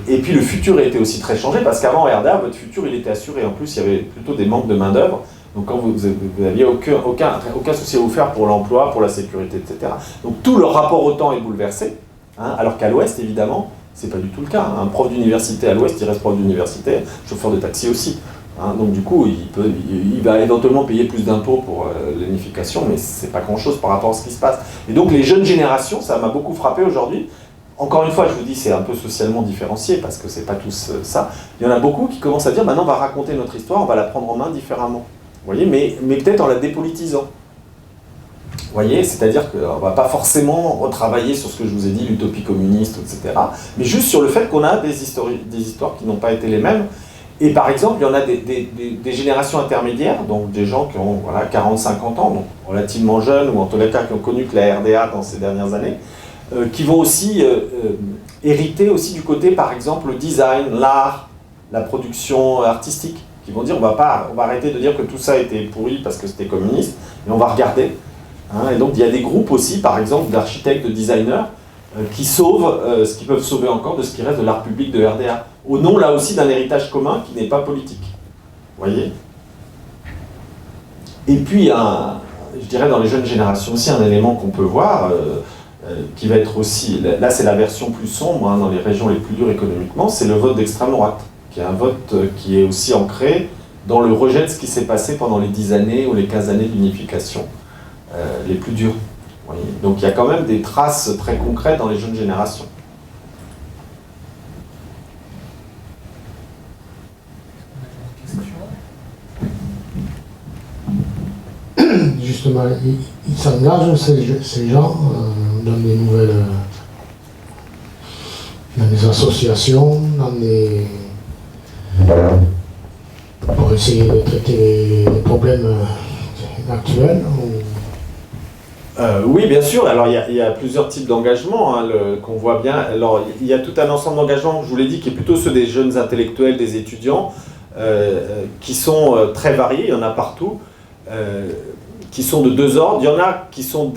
et puis le futur a été aussi très changé parce qu'avant RDA, votre futur il était assuré. En plus, il y avait plutôt des manques de main-d'œuvre. Donc quand vous n'aviez aucun souci à vous faire pour l'emploi, pour la sécurité, etc. Donc tout leur rapport au temps est bouleversé, hein, alors qu'à l'Ouest, évidemment, c'est pas du tout le cas. Un prof d'université à l'Ouest, il reste prof d'université, chauffeur de taxi aussi. Hein, donc du coup, il va éventuellement payer plus d'impôts pour l'unification, mais c'est pas grand-chose par rapport à ce qui se passe. Et donc les jeunes générations, ça m'a beaucoup frappé aujourd'hui. Encore une fois, je vous dis, c'est un peu socialement différencié, parce que c'est pas tous ça. Il y en a beaucoup qui commencent à dire, maintenant on va raconter notre histoire, on va la prendre en main différemment. Vous voyez, mais peut-être en la dépolitisant. Vous voyez, c'est-à-dire qu'on ne va pas forcément retravailler sur ce que je vous ai dit, l'utopie communiste, etc. Mais juste sur le fait qu'on a des histoires qui n'ont pas été les mêmes. Et par exemple, il y en a des générations intermédiaires, donc des gens qui ont voilà, 40-50 ans, donc relativement jeunes, ou en tous les cas qui ont connu que la RDA dans ces dernières années, qui vont aussi hériter aussi du côté, par exemple, le design, l'art, la production artistique, qui vont dire on va arrêter de dire que tout ça était pourri parce que c'était communiste, mais on va regarder. Hein, et donc il y a des groupes aussi, par exemple, d'architectes, de designers, qui sauvent ce qu'ils peuvent sauver encore de ce qui reste de l'art public de RDA, au nom là aussi d'un héritage commun qui n'est pas politique. Vous voyez ? Et puis, je dirais dans les jeunes générations aussi, un élément qu'on peut voir, qui va être aussi, là c'est la version plus sombre, hein, dans les régions les plus dures économiquement, c'est le vote d'extrême droite, qui est un vote qui est aussi ancré dans le rejet de ce qui s'est passé pendant les 10 années ou les 15 années d'unification les plus dures. Donc il y a quand même des traces très concrètes dans les jeunes générations. Justement, ils s'engagent, ces gens, dans des nouvelles... dans des associations, pour essayer de traiter les problèmes actuels Oui, bien sûr. Alors, il y a plusieurs types d'engagements hein, qu'on voit bien. Alors, il y a tout un ensemble d'engagements, je vous l'ai dit, qui est plutôt ceux des jeunes intellectuels, des étudiants, qui sont très variés, il y en a partout, qui sont de deux ordres. Il y en a qui sont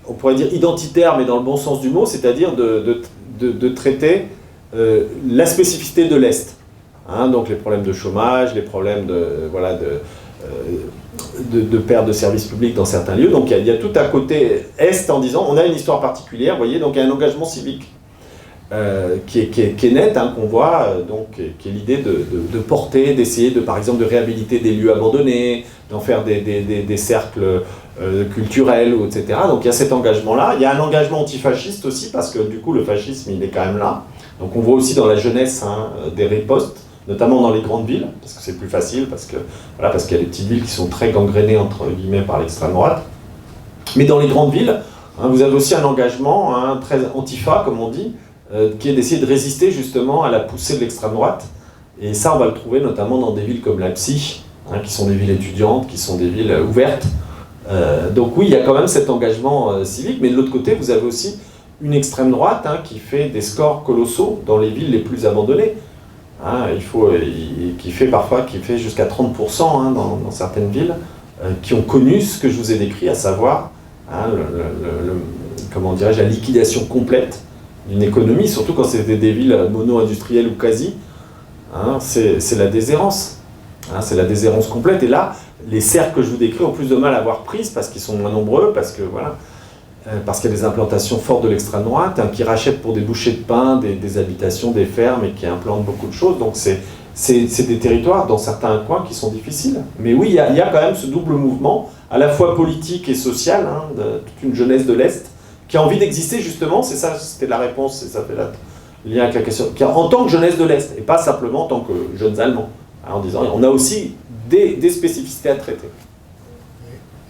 on pourrait dire identitaires, mais dans le bon sens du mot, c'est-à-dire de traiter la spécificité de l'Est. Hein, donc, les problèmes de chômage, les problèmes de perte de services publics dans certains lieux. Donc il y a tout un côté Est en disant on a une histoire particulière, vous voyez, donc il y a un engagement civique qui est net, hein, qu'on voit, qui est l'idée de porter, d'essayer par exemple de réhabiliter des lieux abandonnés, d'en faire des cercles culturels, etc. Donc il y a cet engagement-là. Il y a un engagement antifasciste aussi, parce que du coup le fascisme il est quand même là. Donc on voit aussi dans la jeunesse hein, des ripostes, notamment dans les grandes villes, parce que c'est plus facile, parce qu'il y a des petites villes qui sont très gangrénées, entre guillemets, par l'extrême droite. Mais dans les grandes villes, hein, vous avez aussi un engagement hein, très antifa, comme on dit, qui est d'essayer de résister justement à la poussée de l'extrême droite. Et ça, on va le trouver notamment dans des villes comme Leipzig, hein, qui sont des villes étudiantes, qui sont des villes ouvertes. Donc oui, il y a quand même cet engagement civique, mais de l'autre côté, vous avez aussi une extrême droite hein, qui fait des scores colossaux dans les villes les plus abandonnées. Hein, qui fait jusqu'à 30% hein, dans certaines villes, qui ont connu ce que je vous ai décrit, à savoir hein, comment dirais-je, la liquidation complète d'une économie, surtout quand c'était des villes mono-industrielles ou quasi, hein, c'est la déshérence. Hein, c'est la déshérence complète. Et là, les cercles que je vous décris ont plus de mal à avoir prise parce qu'ils sont moins nombreux, parce qu'il y a des implantations fortes de l'extrême droite, hein, qui rachètent pour des bouchées de pain des habitations, des fermes et qui implantent beaucoup de choses. Donc c'est des territoires dans certains coins qui sont difficiles. Mais oui, il y a quand même ce double mouvement, à la fois politique et social, hein, de toute une jeunesse de l'Est, qui a envie d'exister justement, c'est ça, c'était la réponse, et ça fait le lien avec la question, en tant que jeunesse de l'Est, et pas simplement en tant que jeunes Allemands, hein, en disant on a aussi des spécificités à traiter.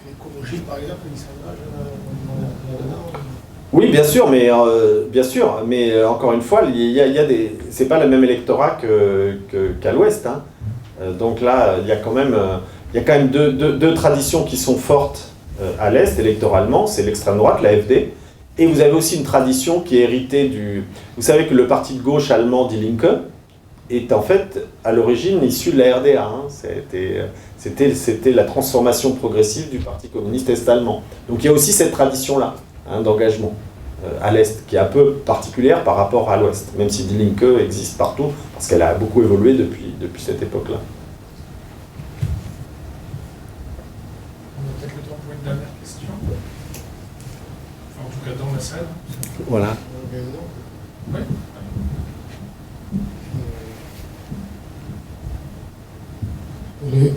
L'écologie, par exemple, ils s'engagent là-dedans. Oui, bien sûr, mais encore une fois, c'est pas le même électorat qu'à l'Ouest. Hein. Donc là, il y a quand même deux traditions qui sont fortes à l'Est électoralement, c'est l'extrême droite, l'AfD, et vous avez aussi une tradition qui est héritée Vous savez que le parti de gauche allemand Die Linke est en fait à l'origine issu de la RDA. Hein. C'était la transformation progressive du Parti communiste est-allemand. Donc il y a aussi cette tradition-là hein, d'engagement à l'Est, qui est un peu particulière par rapport à l'Ouest, même si Die Linke existe partout, parce qu'elle a beaucoup évolué depuis cette époque-là. On a peut-être le temps pour une dernière question. Enfin, en tout cas dans la salle. Voilà. Oui.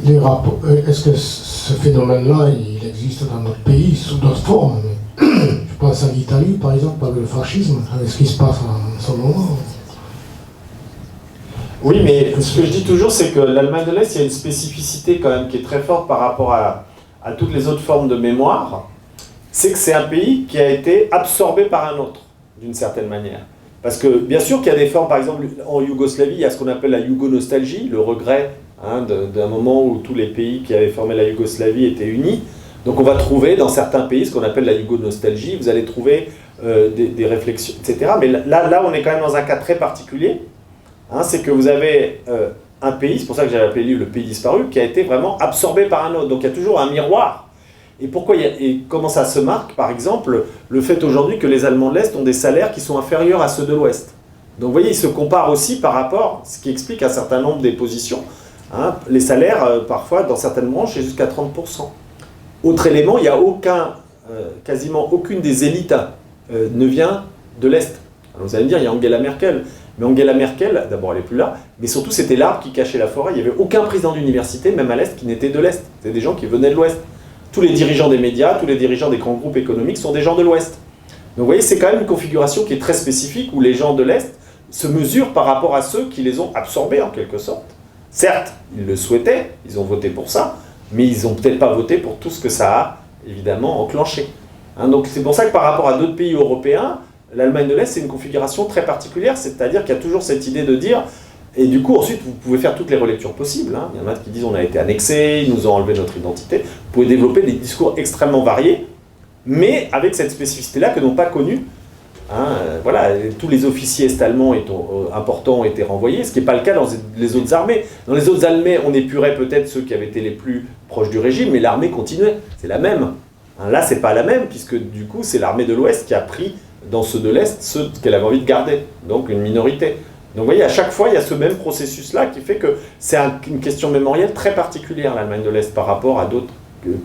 Les rapports, est-ce que ce phénomène-là, il existe dans notre pays sous d'autres formes? Je pense à l'Italie, par exemple, avec le fascisme, avec ce qui se passe en ce moment. Oui, mais ce que je dis toujours, c'est que l'Allemagne de l'Est, il y a une spécificité quand même qui est très forte par rapport à toutes les autres formes de mémoire. C'est que c'est un pays qui a été absorbé par un autre, d'une certaine manière. Parce que bien sûr qu'il y a des formes, par exemple en Yougoslavie, il y a ce qu'on appelle la yougonostalgie, le regret d'un moment où tous les pays qui avaient formé la Yougoslavie étaient unis. Donc on va trouver dans certains pays ce qu'on appelle la yougonostalgie, vous allez trouver des réflexions, etc. Mais là, on est quand même dans un cas très particulier. C'est que vous avez un pays, c'est pour ça que j'avais appelé le pays disparu, qui a été vraiment absorbé par un autre. Donc il y a toujours un miroir. Et pourquoi et comment ça se marque? Par exemple, le fait aujourd'hui que les Allemands de l'Est ont des salaires qui sont inférieurs à ceux de l'Ouest. Donc vous voyez, ils se comparent aussi par rapport, ce qui explique un certain nombre des positions. Les salaires, parfois, dans certaines branches, c'est jusqu'à 30%. Autre élément, il n'y a quasiment aucune des élites ne vient de l'Est. Alors vous allez me dire, il y a Angela Merkel. Mais Angela Merkel, d'abord, elle n'est plus là, mais surtout, c'était l'arbre qui cachait la forêt. Il n'y avait aucun président d'université, même à l'Est, qui n'était de l'Est. C'était des gens qui venaient de l'Ouest. Tous les dirigeants des médias, tous les dirigeants des grands groupes économiques sont des gens de l'Ouest. Donc vous voyez, c'est quand même une configuration qui est très spécifique, où les gens de l'Est se mesurent par rapport à ceux qui les ont absorbés, en quelque sorte. Certes, ils le souhaitaient, ils ont voté pour ça, mais ils n'ont peut-être pas voté pour tout ce que ça a, évidemment, enclenché. Donc c'est pour ça que par rapport à d'autres pays européens, l'Allemagne de l'Est, c'est une configuration très particulière, c'est-à-dire qu'il y a toujours cette idée de dire, et du coup ensuite vous pouvez faire toutes les relectures possibles, il y en a qui disent on a été annexés, ils nous ont enlevé notre identité, vous pouvez développer des discours extrêmement variés, mais avec cette spécificité-là que n'ont pas connue. Voilà, tous les officiers est-allemands importants ont été renvoyés, ce qui n'est pas le cas dans les autres armées. Dans les autres armées, on épurait peut-être ceux qui avaient été les plus proches du régime, mais l'armée continuait, c'est la même. Là, c'est pas la même, puisque du coup, c'est l'armée de l'Ouest qui a pris dans ceux de l'Est ceux qu'elle avait envie de garder, donc une minorité. Donc vous voyez, à chaque fois, il y a ce même processus-là qui fait que c'est une question mémorielle très particulière, l'Allemagne de l'Est, par rapport à d'autres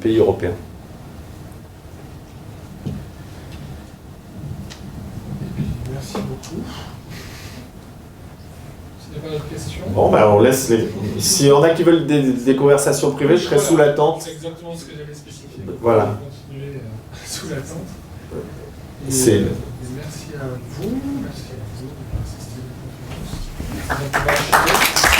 pays européens. Merci beaucoup. S'il n'y a pas d'autres questions. Bon, ben on laisse les... S'il y en a qui veulent des conversations privées, je serai sous la tente. C'est exactement ce que j'avais spécifié. Voilà. On va continuer sous la tente. Merci à vous. Merci à vous d'avoir assisté à la conférence. Donc, on va enchaîner.